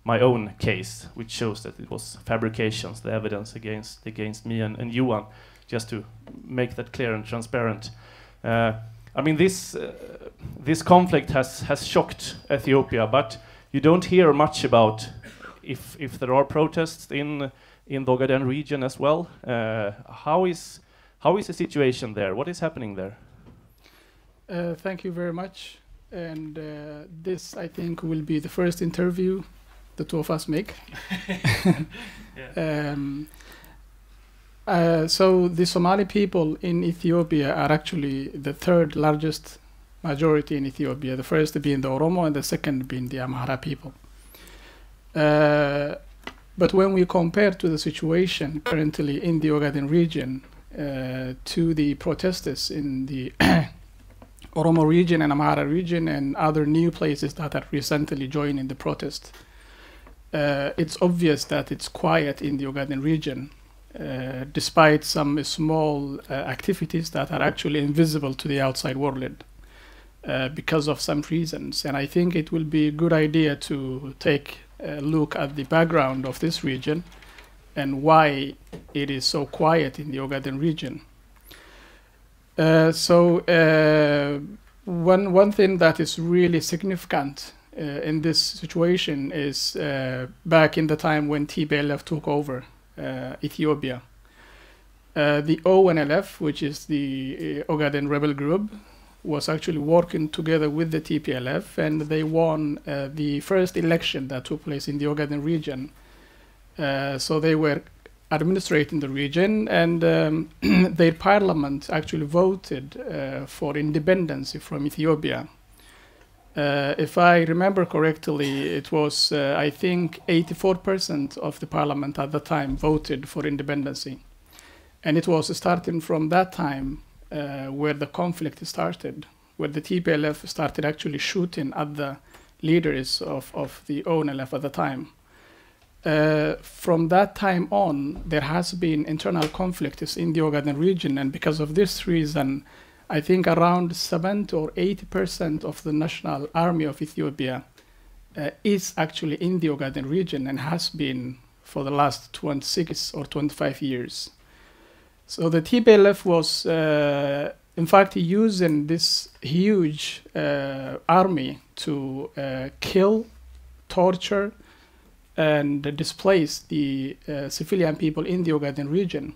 my own case, which shows that it was fabrications, the evidence against me and Johan, just to make that clear and transparent. This conflict has shocked Ethiopia, but you don't hear much about if there are protests in the Ogaden region as well. How is the situation there? What is happening there? Thank you very much. And this, I think, will be the first interview the two of us make. So the Somali people in Ethiopia are actually the third largest majority in Ethiopia, the first being the Oromo and the second being the Amhara people. But when we compare to the situation currently in the Ogaden region to the protesters in the Oromo region and Amhara region and other new places that are recently joining the protest, it's obvious that it's quiet in the Ogaden region, despite some small activities that are actually invisible to the outside world because of some reasons. And I think it will be a good idea to take a look at the background of this region and why it is so quiet in the Ogaden region. One thing that is really significant in this situation is back in the time when TPLF took over Ethiopia. The ONLF, which is the Ogaden rebel group, was actually working together with the TPLF, and they won the first election that took place in the Ogaden region. So they were administrating the region, and their parliament actually voted for independence from Ethiopia. If I remember correctly, it was, I think, 84% of the parliament at the time voted for independence. And it was starting from that time where the conflict started, where the TPLF started actually shooting at the leaders of the ONLF at the time. From that time on, there has been internal conflicts in the Ogaden region, and because of this reason, I think around 70 or 80% of the national army of Ethiopia is actually in the Ogaden region and has been for the last 26 or 25 years. So the TPLF was, in fact, using this huge army to kill, torture, and displace the civilian people in the Ogaden region.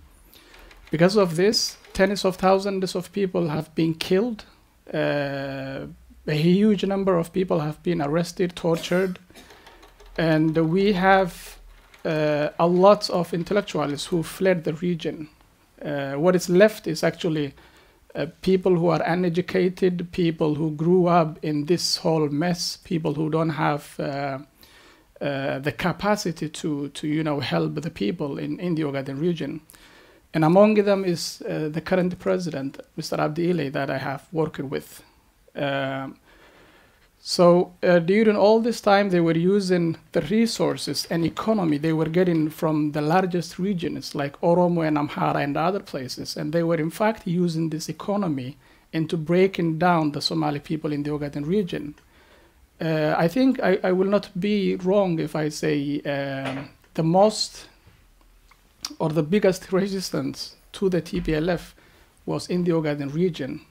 Because of this, tens of thousands of people have been killed. A huge number of people have been arrested, tortured, and we have a lot of intellectuals who fled the region. What is left is actually people who are uneducated, people who grew up in this whole mess, people who don't have the capacity to help the people in the Ogaden region. And among them is the current president, Mr. Abdullahi, that I have worked with. So during all this time, they were using the resources and economy they were getting from the largest regions like Oromo and Amhara and other places. And they were in fact using this economy into breaking down the Somali people in the Ogaden region. I think I will not be wrong if I say the most or the biggest resistance to the TPLF was in the Ogaden region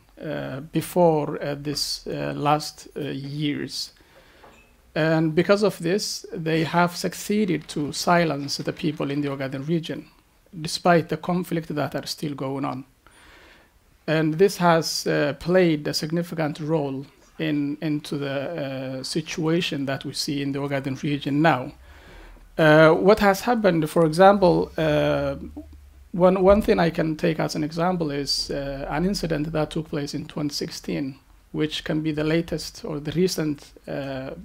before this last years. And because of this, they have succeeded to silence the people in the Ogaden region, despite the conflict that are still going on. And this has played a significant role into the situation that we see in the Ogaden region now. What has happened, for example, one thing I can take as an example is an incident that took place in 2016, which can be the latest or the recent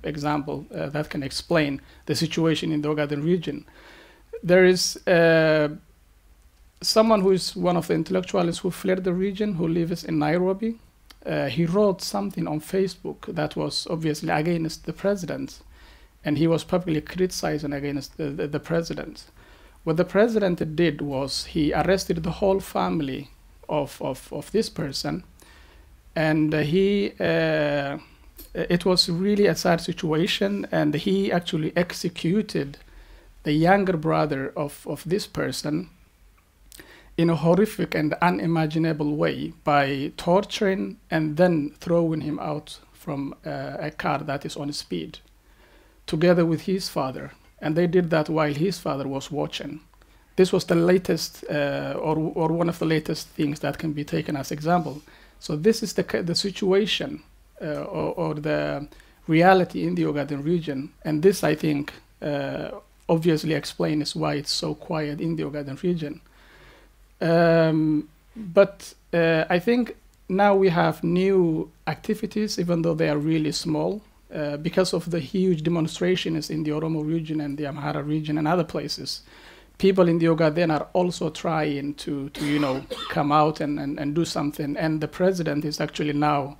example that can explain the situation in the Ogaden region. There is someone who is one of the intellectuals who fled the region, who lives in Nairobi. He wrote something on Facebook that was obviously against the president, and he was publicly criticizing against the president. What the president did was he arrested the whole family of this person, and it was really a sad situation, and he actually executed the younger brother of this person in a horrific and unimaginable way by torturing and then throwing him out from a car that is on speed, together with his father. And they did that while his father was watching. This was the latest, or one of the latest things that can be taken as example. So this is the situation or the reality in the Ogaden region. And this, I think, obviously explains why it's so quiet in the Ogaden region. But I think now we have new activities, even though they are really small, because of the huge demonstrations in the Oromo region and the Amhara region and other places. People in the Ogaden are also trying to come out and do something. And the president is actually now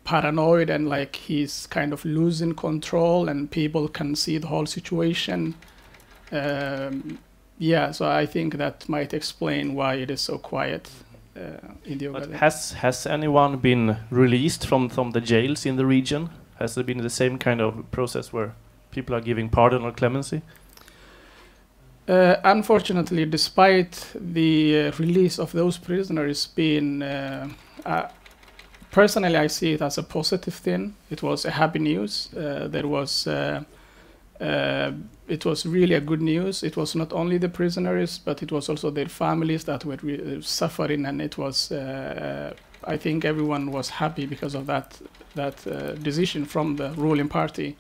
paranoid, and like he's kind of losing control, and people can see the whole situation. Yeah, so I think that might explain why it is so quiet in the Ogaden. Has anyone been released from the jails in the region? Has there been the same kind of process where people are giving pardon or clemency? Unfortunately, despite the release of those prisoners being, personally, I see it as a positive thing. It was a happy news. It was really a good news. It was not only the prisoners, but it was also their families that were suffering, and it was. I think everyone was happy because of that decision from the ruling party.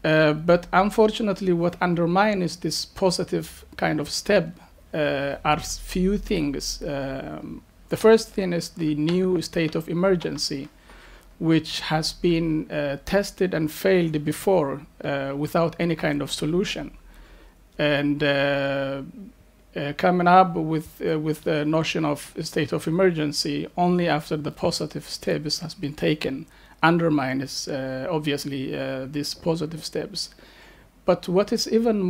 But unfortunately, what undermines this positive kind of step are few things. The first thing is the new state of emergency, which has been tested and failed before without any kind of solution. And coming up with the notion of a state of emergency only after the positive steps has been taken undermines obviously these positive steps. But what even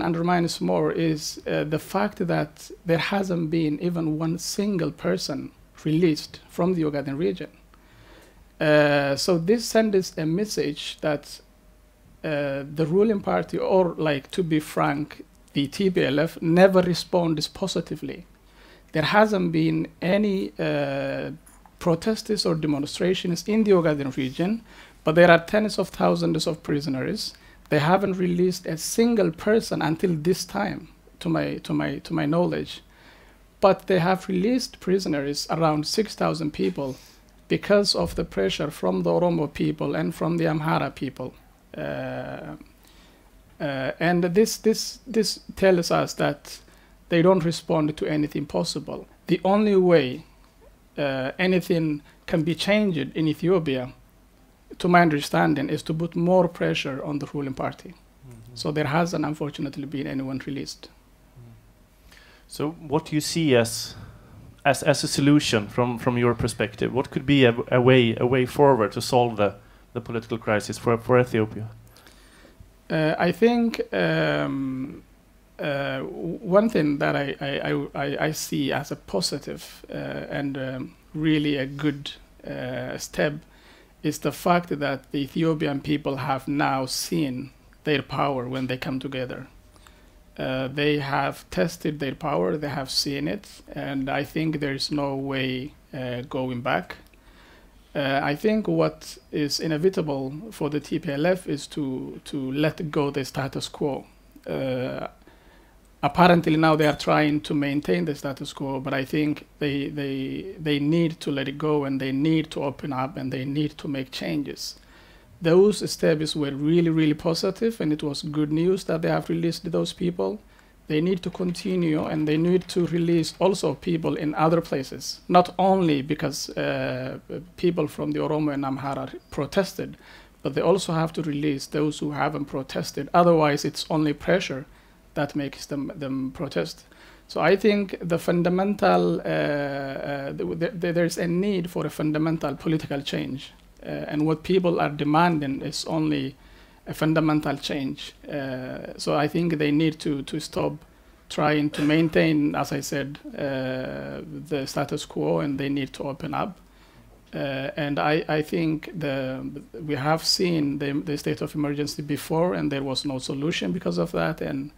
undermines more is the fact that there hasn't been even one single person released from the Ogaden region. So this sends a message that the ruling party, or like to be frank, the TPLF never responds positively. There hasn't been any protests or demonstrations in the Ogaden region, but there are tens of thousands of prisoners. They haven't released a single person until this time, to my knowledge. But they have released prisoners, around 6,000 people, because of the pressure from the Oromo people and from the Amhara people. And this tells us that they don't respond to anything possible. The only way anything can be changed in Ethiopia, to my understanding, is to put more pressure on the ruling party. Mm-hmm. So there hasn't, unfortunately, been anyone released. So what do you see as a solution from your perspective? What could be a way forward to solve the political crisis for Ethiopia? I think one thing that I see as a positive and really a good step is the fact that the Ethiopian people have now seen their power when they come together. They have tested their power, they have seen it, and I think there is no way going back. I think what is inevitable for the TPLF is to let go the status quo. Apparently now they are trying to maintain the status quo, but I think they need to let it go, and they need to open up, and they need to make changes. Those steps were really, really positive, and it was good news that they have released those people. They need to continue, and they need to release also people in other places, not only because people from the Oromo and Amhara protested, but they also have to release those who haven't protested. Otherwise, it's only pressure that makes them protest. So I think the fundamental, there's a need for a fundamental political change. And what people are demanding is only a fundamental change. So I think they need to stop trying to maintain, as I said, the status quo, and they need to open up. And I think we have seen the state of emergency before, and there was no solution because of that. And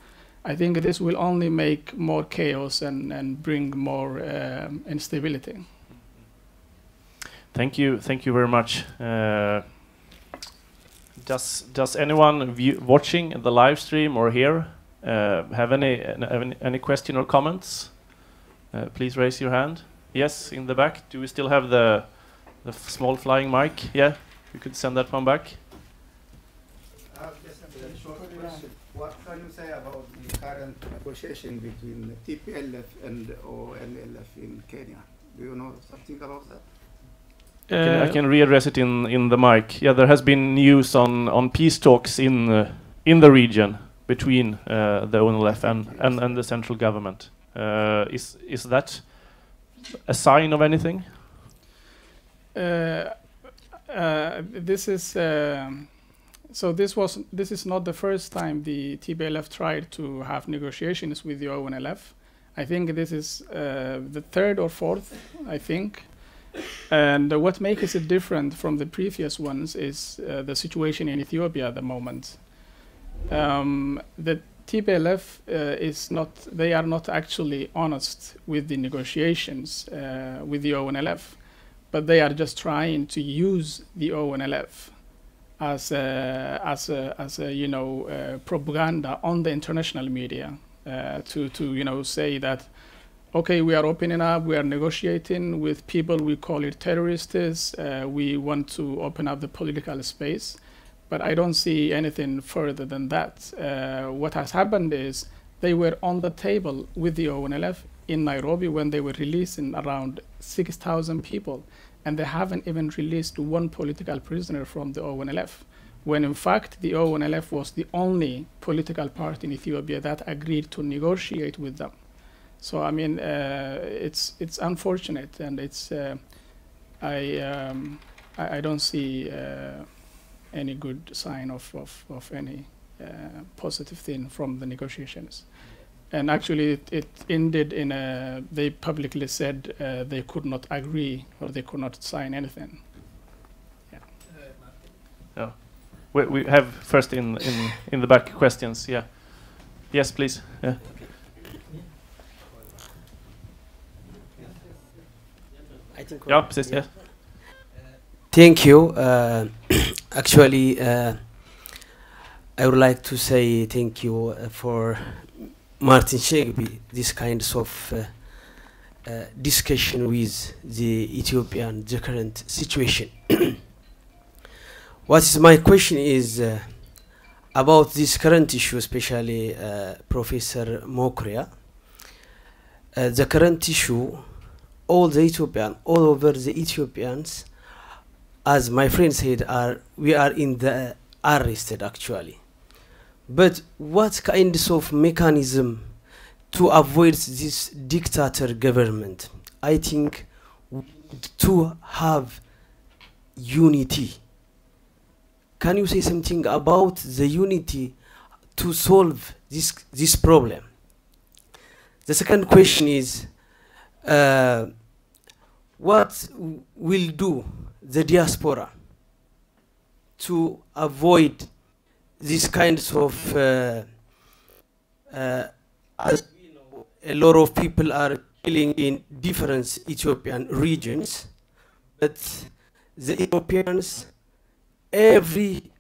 I think this will only make more chaos and bring more instability. Thank you very much. Does anyone watching the live stream or here have any question or comments? Please raise your hand. Yes, in the back. Do we still have the small flying mic? Yeah, you could send that one back. Just a short question. What can you say about the current negotiation between TPLF and ONLF in Kenya? Do you know something about that? I can readdress it in the mic. Yeah, there has been news on peace talks in the region between the ONLF and the central government. Is that a sign of anything? This is this is not the first time the TPLF tried to have negotiations with the ONLF. I think this is the third or fourth, I think. And what makes it different from the previous ones is the situation in Ethiopia at the moment. The TPLF they are not actually honest with the negotiations with the ONLF, but they are just trying to use the ONLF as a propaganda on the international media to say that, okay, we are opening up, we are negotiating with people, we call it terrorists, we want to open up the political space. But I don't see anything further than that. What has happened is they were on the table with the ONLF in Nairobi when they were releasing around 6,000 people, and they haven't even released one political prisoner from the ONLF, when in fact the ONLF was the only political party in Ethiopia that agreed to negotiate with them. So I mean, it's unfortunate, and it's I don't see any good sign of any positive thing from the negotiations. And actually it ended in they publicly said they could not agree or they could not sign anything. Yeah. Yeah. We have first in the back questions. Yeah. Yes, please. Yeah. I think. Yeah, please, yeah. Thank you. Actually, I would like to say thank you for Martin Schibbye, this kind of discussion with the Ethiopian, the current situation. What is my question is about this current issue, especially Professor Mokria. The current issue, all over the Ethiopians, as my friend said, we are in the arrested actually. But what kinds of mechanism to avoid this dictator government? I think to have unity. Can you say something about the unity to solve this problem? The second question is, what will do the diaspora to avoid these kinds of, as we know, a lot of people are killing in different Ethiopian regions, but the Ethiopians, every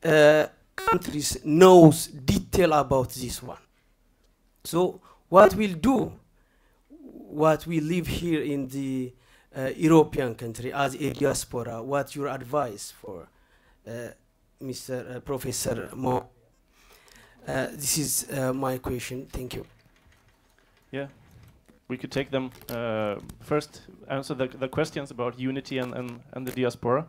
country knows detail about this one. So what we'll do, what we live here in the European country as a diaspora, what your advice for Mr. Professor Mo? This is my question. Thank you. Yeah, we could take them first. Answer the questions about unity and the diaspora.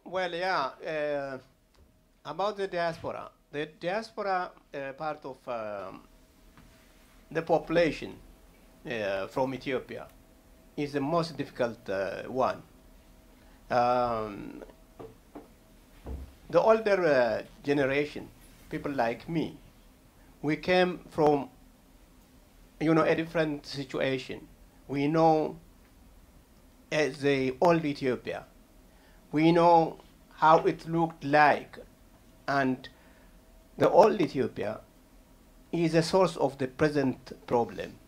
Well, yeah, about the diaspora. The diaspora part of the population from Ethiopia is the most difficult one. The older generation, people like me, we came from, a different situation. We know as the old Ethiopia. We know how it looked like, and the old Ethiopia is a source of the present problem.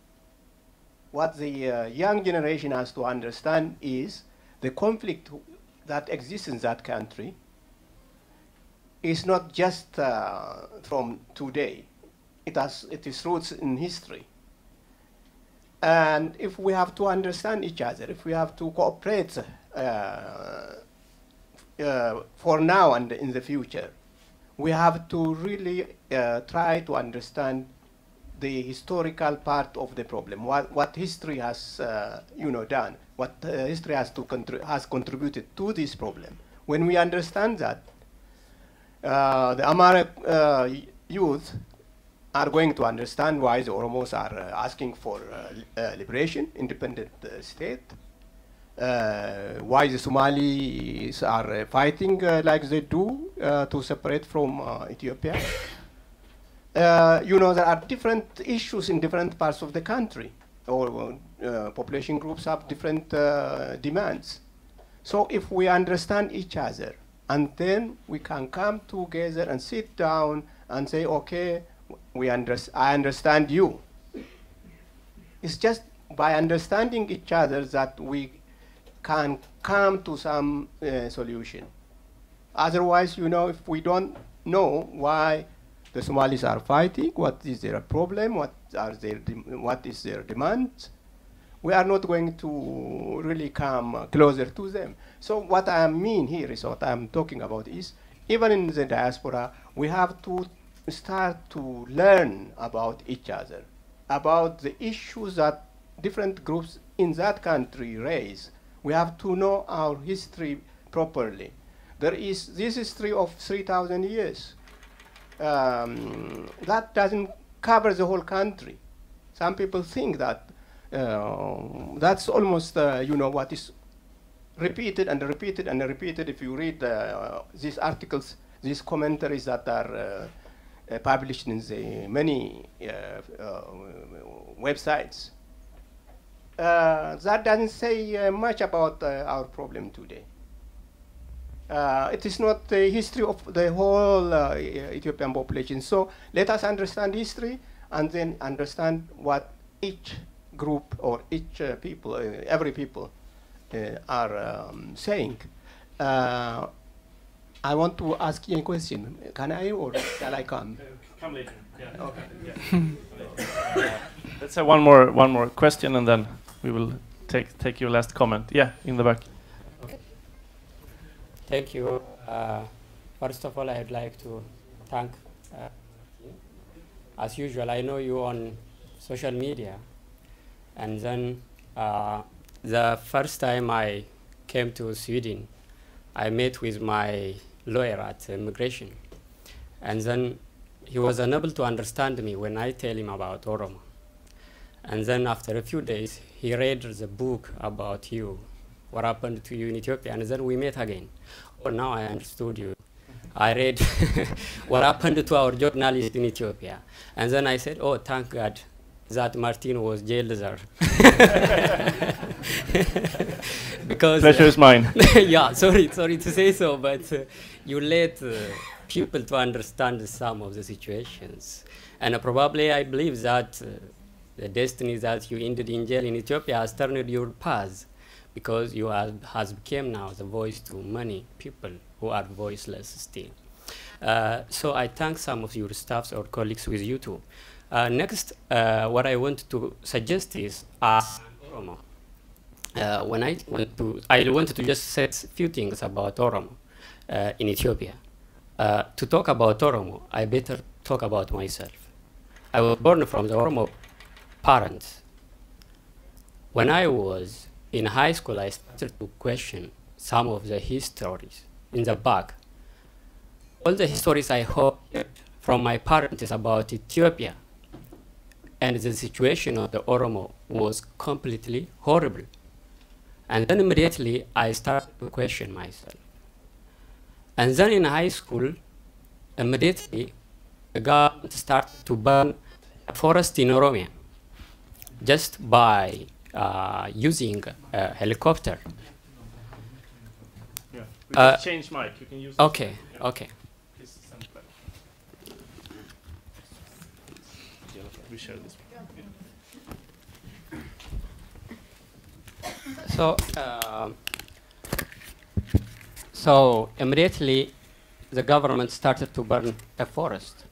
What the young generation has to understand is the conflict that exists in that country is not just from today. It is roots in history. And if we have to understand each other, if we have to cooperate for now and in the future, we have to really try to understand the historical part of the problem, what history has done, what history has contributed to this problem. When we understand that, the Amharic youth are going to understand why the Oromos are asking for liberation, independent state, why the Somalis are fighting like they do to separate from Ethiopia. There are different issues in different parts of the country, or population groups have different demands. So if we understand each other And then we can come together and sit down and say, okay, I understand you. It's just by understanding each other that we can come to some solution. Otherwise, you know, if we don't know why the Somalis are fighting, what is their problem, what is their demand, we are not going to really come closer to them. So what I mean here is, what I'm talking about is, even in the diaspora, we have to start to learn about each other, about the issues that different groups in that country raise. We have to know our history properly. There is this history of 3,000 years. That doesn't cover the whole country. Some people think that that's almost, you know, what is repeated and repeated and repeated. If you read these articles, these commentaries that are published in the many websites, that doesn't say much about our problem today. It is not the history of the whole Ethiopian population. So let us understand history and then understand what each group or each people, every people are saying. I want to ask you a question. Can I, or shall I come? Come later. Yeah. Okay. Yeah. Let's have one more question, and then we will take your last comment. Yeah, in the back. Thank you. First of all, I'd like to thank, as usual, I know you on social media, and then the first time I came to Sweden, I met with my lawyer at immigration, and then he was unable to understand me when I tell him about Oromo. And then after a few days, he read the book about you, what happened to you in Ethiopia, and then we met again. Oh, now I understood you. I read what happened to our journalist in Ethiopia. And then I said, oh, thank God that Martin was jailed there. Because pleasure is mine. Yeah, sorry to say so, but you let people to understand some of the situations. And probably I believe that the destiny that you ended in jail in Ethiopia has turned your path, because you has become now the voice to many people who are voiceless still. So I thank some of your staffs or colleagues with you too. Next, what I want to suggest is Oromo. I wanted to just say a few things about Oromo in Ethiopia. To talk about Oromo, I better talk about myself. I was born from the Oromo parents. When I was in high school, I started to question some of the histories in the back. All the histories I heard from my parents about Ethiopia and the situation of the Oromo was completely horrible. And then immediately I started to question myself. And then in high school, immediately the government started to burn a forest in Oromia just by using a helicopter. Yeah. We can change mic. You can use. Okay. Yeah. Okay. Please stand back. We share this. So immediately the government started to burn a forest,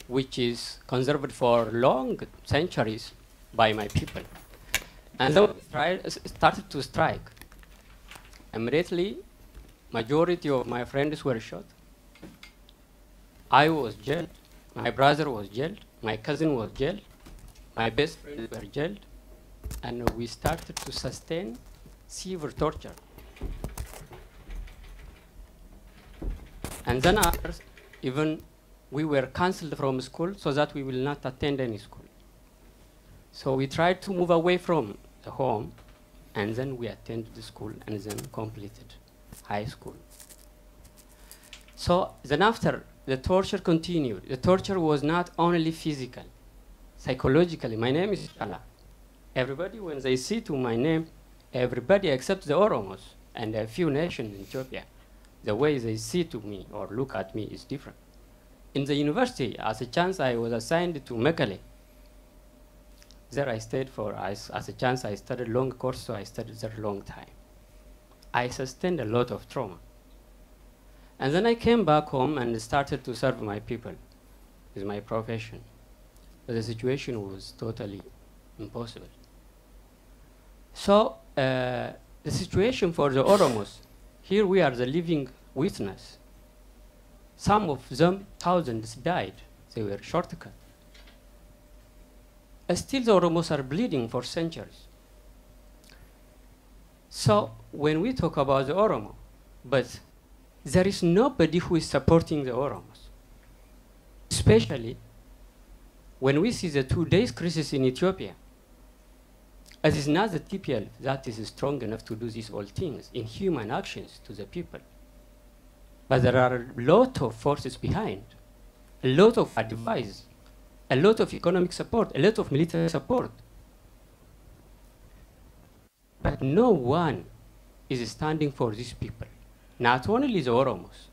which is conserved for long centuries by my people. And then started to strike. Immediately, majority of my friends were shot. I was jailed. My brother was jailed. My cousin was jailed. My best friends were jailed. And we started to sustain severe torture. And then after, even we were cancelled from school so that we will not attend any school. So we tried to move away from the home, and then we attended the school and then completed high school. So then after, the torture continued. The torture was not only physical, psychologically. My name is Shala. Everybody, when they see to my name, everybody except the Oromos and a few nations in Ethiopia the way they see to me or look at me is different. In the university, as a chance, I was assigned to Mekelle. There I stayed for, as a chance, I studied long course, so I studied there a long time. I sustained a lot of trauma. And then I came back home and started to serve my people with my profession. But the situation was totally impossible. So the situation for the Oromos, here we are the living witness. Some of them, thousands, died. They were shortcut. Still the Oromos are bleeding for centuries. So when we talk about the Oromo, but there is nobody who is supporting the Oromos. Especially when we see the 2 days crisis in Ethiopia. It is not the TPL that is strong enough to do these all things in human actions to the people. But there are a lot of forces behind, a lot of advice, a lot of economic support, a lot of military support. But no one is standing for these people. Not only the Oromos,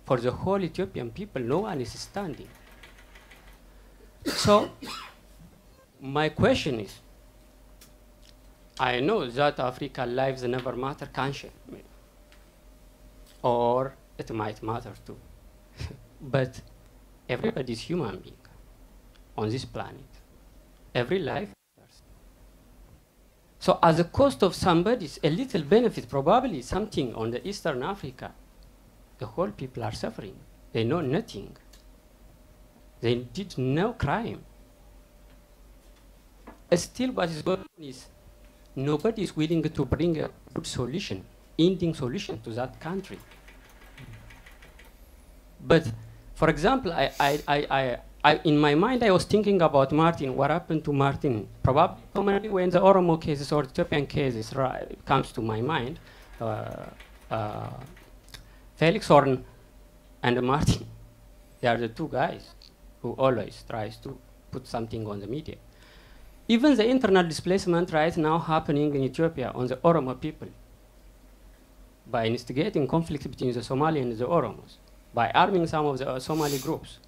for the whole Ethiopian people, no one is standing. So my question is, I know that African lives never matter consciously, or it might matter too. But everybody is human being on this planet. Every life matters. So as a cost of somebody's a little benefit, probably something on the Eastern Africa, the whole people are suffering. They know nothing. They did no crime. Still what is going on is nobody is willing to bring a good solution, ending solution to that country. But, for example, in my mind, I was thinking about Martin, what happened to Martin. Probably when the Oromo cases or Ethiopian cases comes to my mind, Felix Horn and Martin, they are the two guys who always tries to put something on the media. Even the internal displacement right now happening in Ethiopia on the Oromo people, by instigating conflict between the Somali and the Oromos, by arming some of the Somali groups.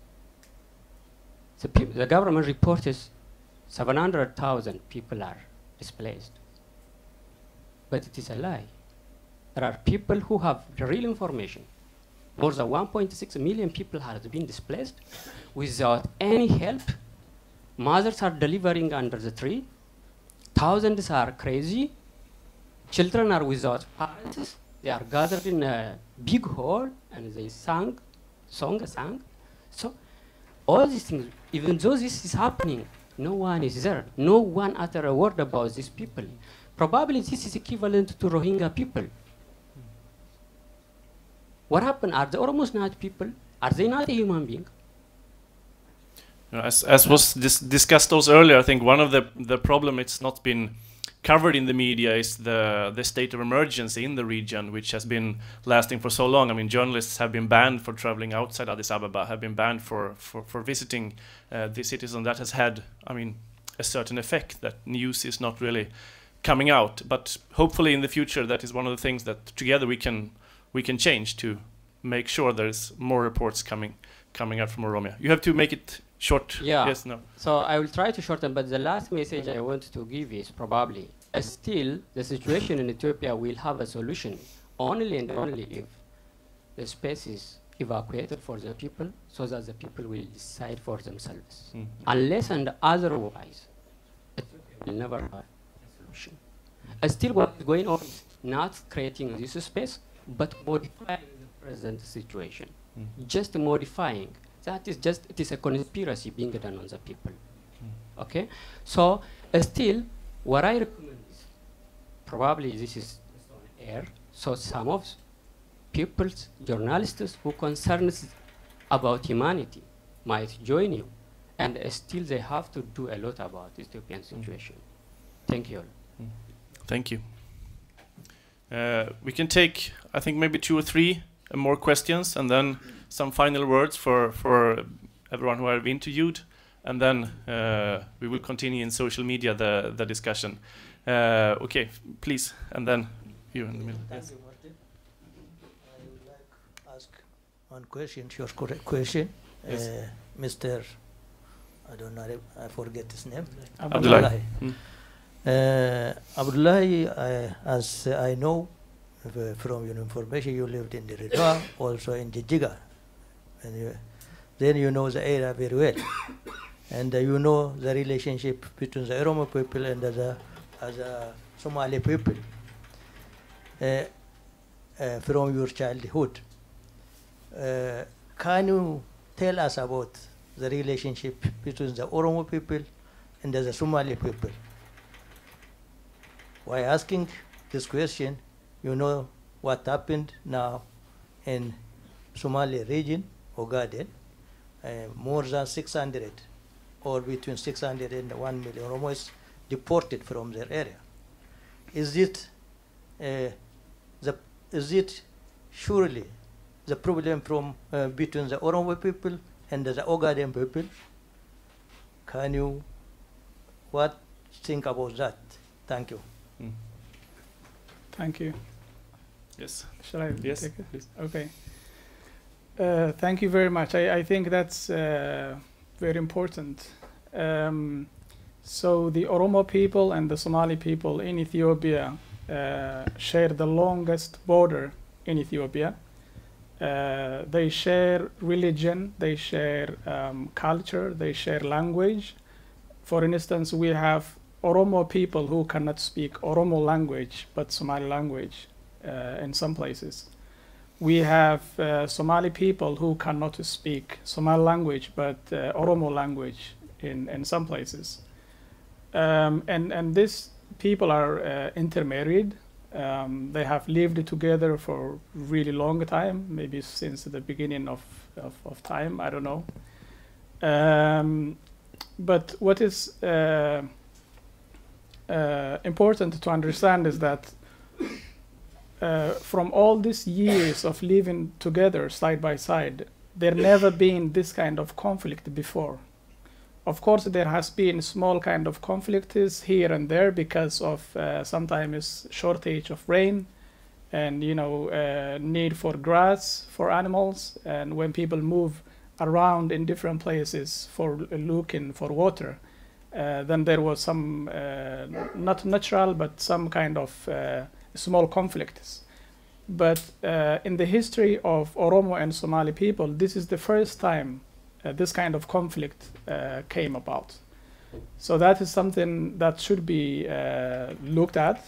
The government reports 700,000 people are displaced. But it is a lie. There are people who have the real information. More than 1.6 million people have been displaced without any help. Mothers are delivering under the tree. Thousands are crazy. Children are without parents. They are gathered in a big hall and they sang. So all these things, even though this is happening, no one is there. No one utter a word about these people. Probably this is equivalent to Rohingya people. What happened? Are the Oromos not people? Are they not a human being? As was discussed those earlier, I think one of the problem it's not been covered in the media is the state of emergency in the region, which has been lasting for so long. I mean, journalists have been banned for traveling outside Addis Ababa, have been banned for visiting the cities, and that has had, I mean, a certain effect that news is not really coming out. But hopefully in the future, that is one of the things that together we can change to make sure there's more reports coming out from Oromia. You have to make it short. Yeah. Yes, no. So I will try to shorten, but the last message I want to give is probably still the situation in Ethiopia will have a solution only and only if the space is evacuated for the people so that the people will decide for themselves. Unless and otherwise, Ethiopia will never have a solution. Still what is going on is not creating this space, but modifying the present situation. Just modifying. That is just, it is a conspiracy being done on the people. Okay? So, still, what I recommend is, probably this is on air, so some of people's journalists who concerns about humanity might join you, and still they have to do a lot about the Ethiopian situation. Thank you all. Thank you. We can take, I think, maybe 2 or 3 more questions, and then some final words for everyone who I've interviewed, and then we will continue in social media the discussion. Okay, please, and then you in the middle. Thank Yes. you, Martin. I would like one question, short question. Yes. Mr. I don't know, I forget his name. Abdullahi. Abdullahi, as I know from your information, you lived in the Ridwa, also in Jijiga. And then you know the area very well. And you know the relationship between the Oromo people and the Somali people from your childhood. Can you tell us about the relationship between the Oromo people and the Somali people? Why asking this question, you know what happened now in Somali region, Ogaden, more than 600 or between 600 and 1 million Oromos deported from their area. Is it surely the problem from between the Oromo people and the Ogaden people? Can you what think about that? Thank you. Thank you. Yes. Shall I Yes, take it? please. Okay. Thank you very much. I think that's very important. So the Oromo people and the Somali people in Ethiopia share the longest border in Ethiopia. They share religion, they share culture, they share language. For instance, we have Oromo people who cannot speak Oromo language but Somali language in some places. We have Somali people who cannot speak Somali language but Oromo language in some places. And these people are intermarried. They have lived together for really long time, maybe since the beginning of time, I don't know. But what is important to understand is that from all these years of living together side by side, there never been this kind of conflict before. Of course, there has been small kind of conflicts here and there because of sometimes shortage of rain and need for grass for animals, and when people move around in different places for looking for water, then there was some not natural but some kind of small conflicts. But in the history of Oromo and Somali people, this is the first time this kind of conflict came about. So that is something that should be looked at.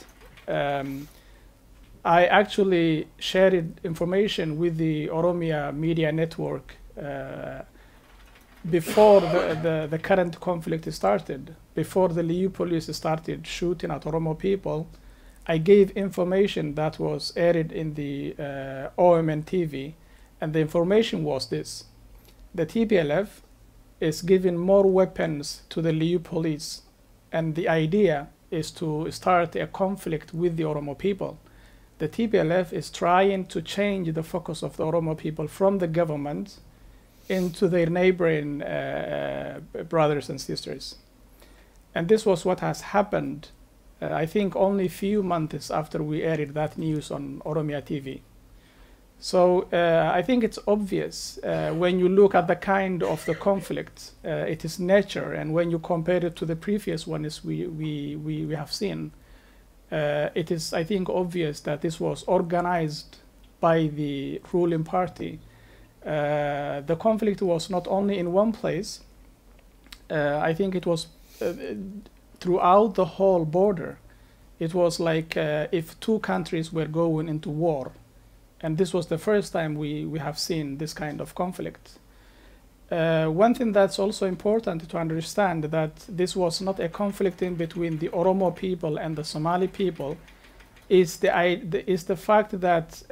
I actually shared information with the Oromia Media Network before the current conflict started, before the Liu police started shooting at Oromo people. I gave information that was aired in the OMN TV, and the information was this. The TPLF is giving more weapons to the Liu police, and the idea is to start a conflict with the Oromo people. The TPLF is trying to change the focus of the Oromo people from the government into their neighboring brothers and sisters. And this was what has happened, I think, only a few months after we aired that news on Oromia TV. So I think it's obvious when you look at the kind of the conflict, it is nature, and when you compare it to the previous ones we have seen, it is, I think, obvious that this was organized by the ruling party. The conflict was not only in one place, I think it was throughout the whole border. It was like if two countries were going into war. And this was the first time we have seen this kind of conflict. One thing that's also important to understand, that this was not a conflict in between the Oromo people and the Somali people, is the fact that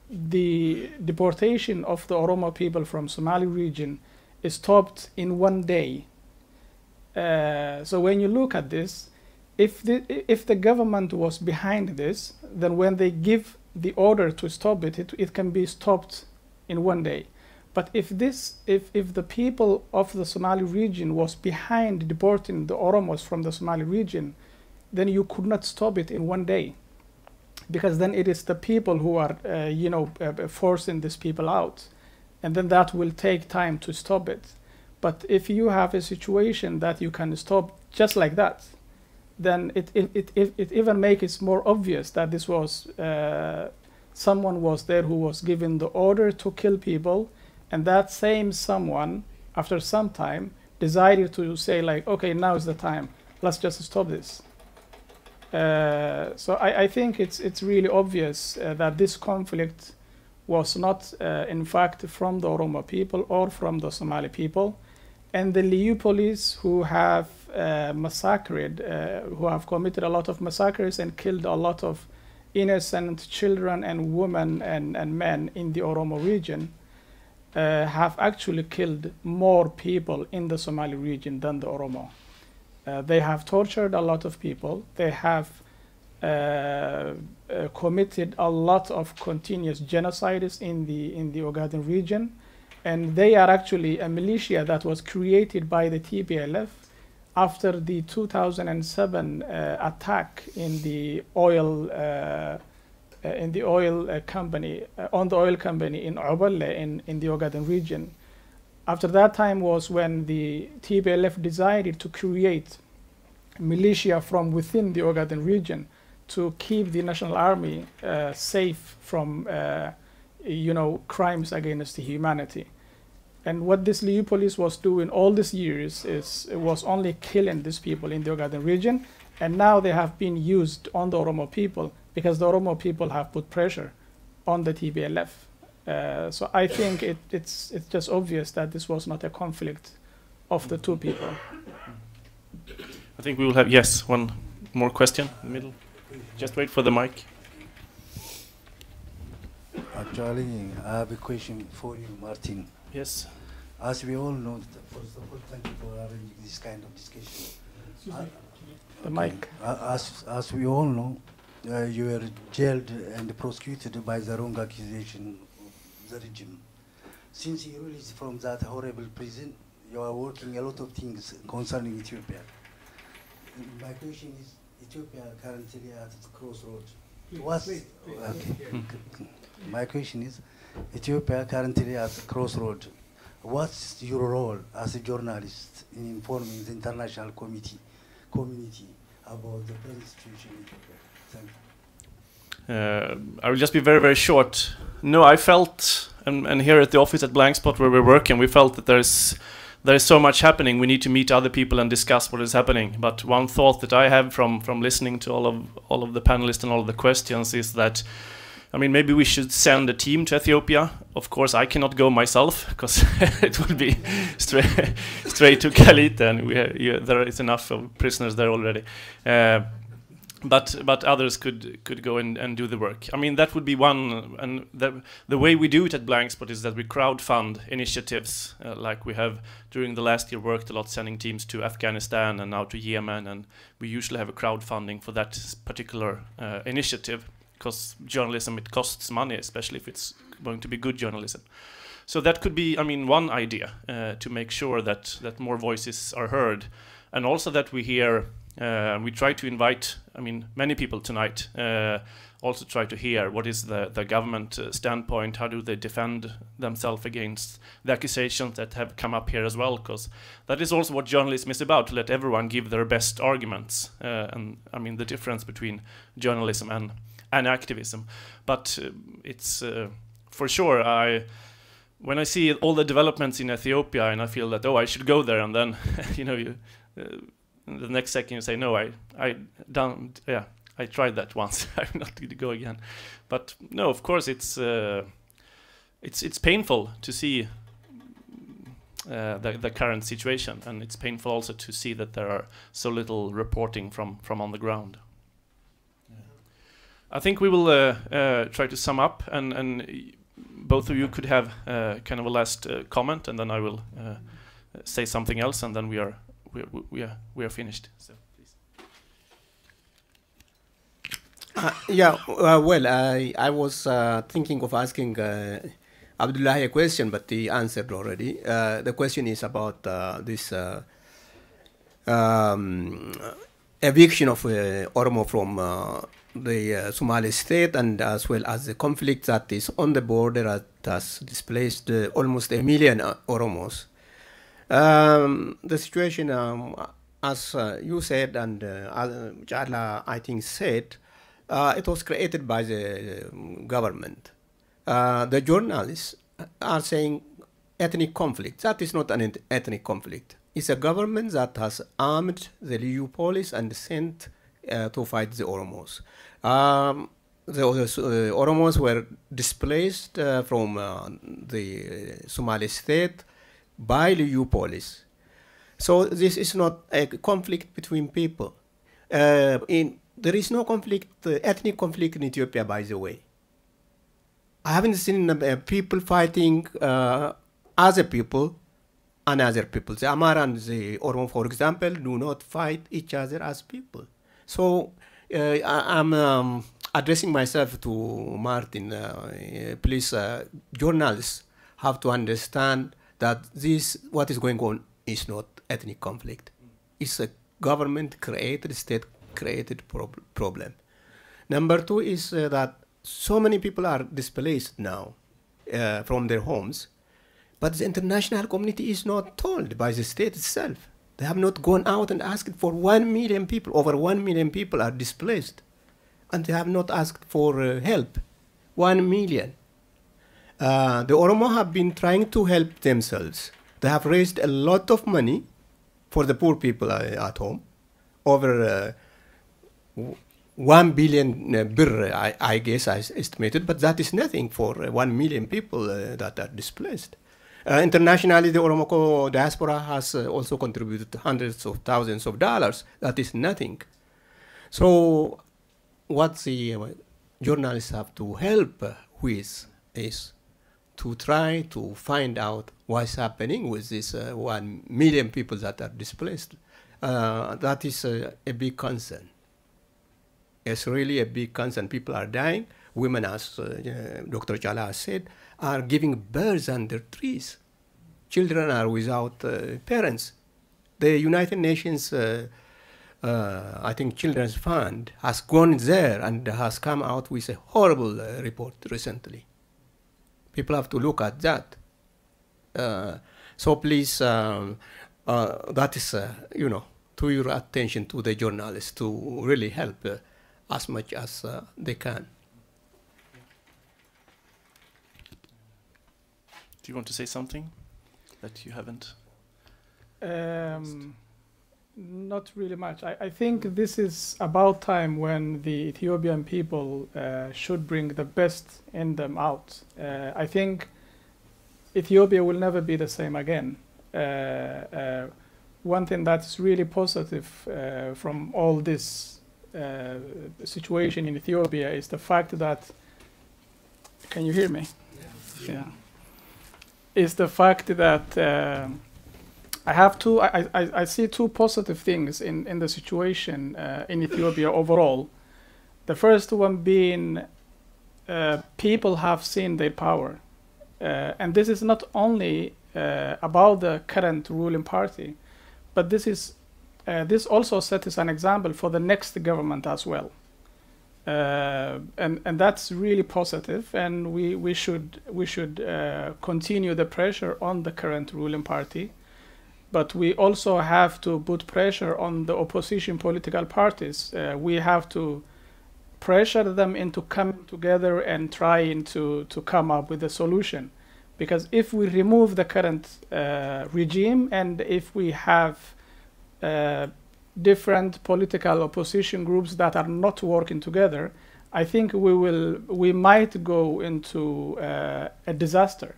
the deportation of the Oromo people from Somali region is stopped in one day. So when you look at this, if the government was behind this, then when they give the order to stop it, it can be stopped in one day. But if the people of the Somali region was behind deporting the Oromos from the Somali region, then you could not stop it in one day, because then it is the people who are forcing these people out. and then that will take time to stop it. But if you have a situation that you can stop just like that, then it even makes it more obvious that this was someone was there who was given the order to kill people, and that same someone, after some time, decided to say like, okay, now is the time, let's just stop this. So I think it's really obvious that this conflict was not in fact from the Oromo people or from the Somali people, and the Liu police who have massacred, who have committed a lot of massacres and killed a lot of innocent children and women and men in the Oromo region, have actually killed more people in the Somali region than the Oromo. They have tortured a lot of people. They have committed a lot of continuous genocides in the Ogaden region, and they are actually a militia that was created by the TPLF after the 2007 attack in the oil company on the oil company in Oballe in the Ogaden region. After that time was when the TPLF decided to create militia from within the Ogaden region to keep the national army safe from crimes against humanity. And what this Liu police was doing all these years was only killing these people in the Ogaden region, and now they have been used on the Oromo people because the Oromo people have put pressure on the TPLF. So I think it's just obvious that this was not a conflict of the two people. I think we will have, yes, one more question in the middle. Just wait for the mic. Actually, I have a question for you, Martin. Yes. As we all know, first of all, thank you for arranging this kind of discussion. The mic. As we all know, you were jailed and prosecuted by the wrong accusation of the regime. Since you released from that horrible prison, you are working a lot of things concerning Ethiopia. My question is, Ethiopia currently at the crossroads. My question is, Ethiopia currently at the crossroads. What's your role as a journalist in informing the international community about the present situation in Ethiopia? Thank you. I will just be very, very short. No, I felt, and here at the office at Blankspot where we're working, we felt that there is so much happening. We need to meet other people and discuss what is happening. But one thought that I have from listening to all of the panelists and all of the questions is that, I mean, maybe we should send a team to Ethiopia. Of course, I cannot go myself because it would be straight to Kalite, and there is enough of prisoners there already. But others could go and do the work. I mean, that would be one. And the way we do it at Blankspot is that we crowdfund initiatives, like we have during the last year worked a lot sending teams to Afghanistan and now to Yemen, and we usually have a crowdfunding for that particular initiative. Because journalism, it costs money, especially if it's going to be good journalism. So that could be, I mean, one idea to make sure that more voices are heard, and also that we hear. We try to invite, I mean, many people tonight. Also try to hear what is the government standpoint. How do they defend themselves against the accusations that have come up here as well? Because that is also what journalism is about, to let everyone give their best arguments. And I mean, the difference between journalism and activism. But it's for sure, when I see all the developments in Ethiopia and I feel that, oh, I should go there, and then the next second you say, no, I tried that once. I'm not going to go again. But no, of course it's painful to see the current situation, and it's painful also to see that there are so little reporting from on the ground. I think we will try to sum up, and both of you could have kind of a last comment, and then I will say something else, and then we are finished. So please. Well, I was thinking of asking Abdullahi a question, but he answered already. The question is about this eviction of Oromo from the Somali state, and as well as the conflict that is on the border that has displaced almost 1 million Oromos. The situation, as you said, and Jala, I think, said, it was created by the government. The journalists are saying ethnic conflict. That is not an ethnic conflict. It's a government that has armed the Liu police and sent to fight the Oromos. The Oromos were displaced from the Somali state by Liu police. So this is not a conflict between people. There is no conflict, ethnic conflict in Ethiopia, by the way. I haven't seen people fighting other people and other people. The Amara and the Oromo, for example, do not fight each other as people. So I'm addressing myself to Martin. Please, journalists have to understand that this, what is going on, is not ethnic conflict. It's a government-created, state-created problem. Number two is that so many people are displaced now from their homes, but the international community is not told by the state itself. They have not gone out and asked for 1 million people. Over 1 million people are displaced, and they have not asked for help. 1 million. The Oromo have been trying to help themselves. They have raised a lot of money for the poor people at home, over 1 billion birr, I guess I estimated, but that is nothing for 1 million people that are displaced. Internationally, the Oromo diaspora has also contributed hundreds of thousands of dollars. That is nothing. So what the journalists have to help with is to try to find out what's happening with this 1 million people that are displaced. That is a big concern. It's really a big concern. People are dying. Women, as Dr. Chala said, are giving birth under trees. Children are without parents. The United Nations, I think, Children's Fund has gone there and has come out with a horrible report recently. People have to look at that. So please, that is, to your attention to the journalists to really help as much as they can. Do you want to say something that you haven't? Not really much. I think this is about time when the Ethiopian people should bring the best in them out. I think Ethiopia will never be the same again. One thing that's really positive from all this situation in Ethiopia is the fact that, can you hear me? Yeah. Is the fact that I see two positive things in the situation in Ethiopia overall. The first one being people have seen their power. And this is not only about the current ruling party, but this also sets an example for the next government as well. And that's really positive, and we should continue the pressure on the current ruling party, but we also have to put pressure on the opposition political parties. We have to pressure them into coming together and trying to come up with a solution, because if we remove the current regime, and if we have different political opposition groups that are not working together, I think we might go into a disaster.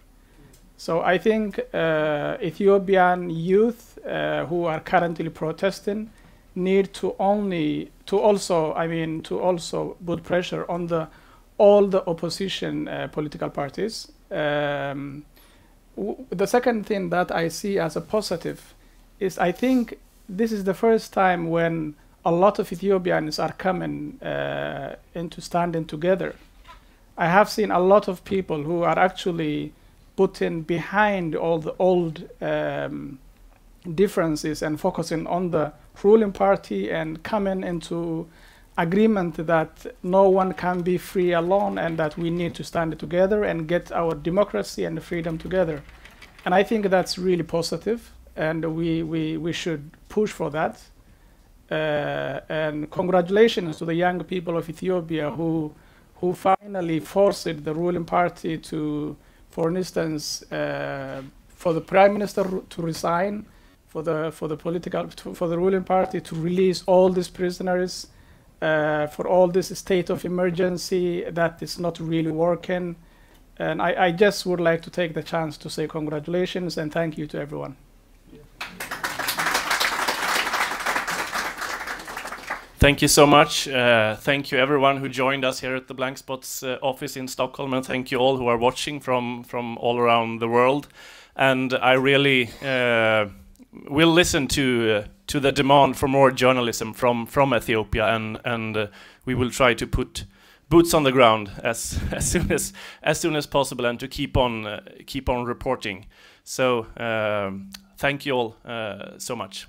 So I think Ethiopian youth who are currently protesting need to also put pressure on all the opposition political parties. The second thing that I see as a positive is, I think this is the first time when a lot of Ethiopians are coming into standing together. I have seen a lot of people who are actually putting behind all the old differences and focusing on the ruling party and coming into agreement that no one can be free alone and that we need to stand together and get our democracy and freedom together. And I think that's really positive, and we should push for that. And congratulations to the young people of Ethiopia who finally forced the ruling party to, for instance, for the prime minister to resign, for the ruling party to release all these prisoners, for all this state of emergency that is not really working. And I just would like to take the chance to say congratulations and thank you to everyone. Thank you so much. Thank you everyone who joined us here at the Blankspots office in Stockholm, and thank you all who are watching from all around the world. And I really will listen to the demand for more journalism from Ethiopia, and we will try to put boots on the ground as soon as possible, and to keep on reporting. So thank you all so much.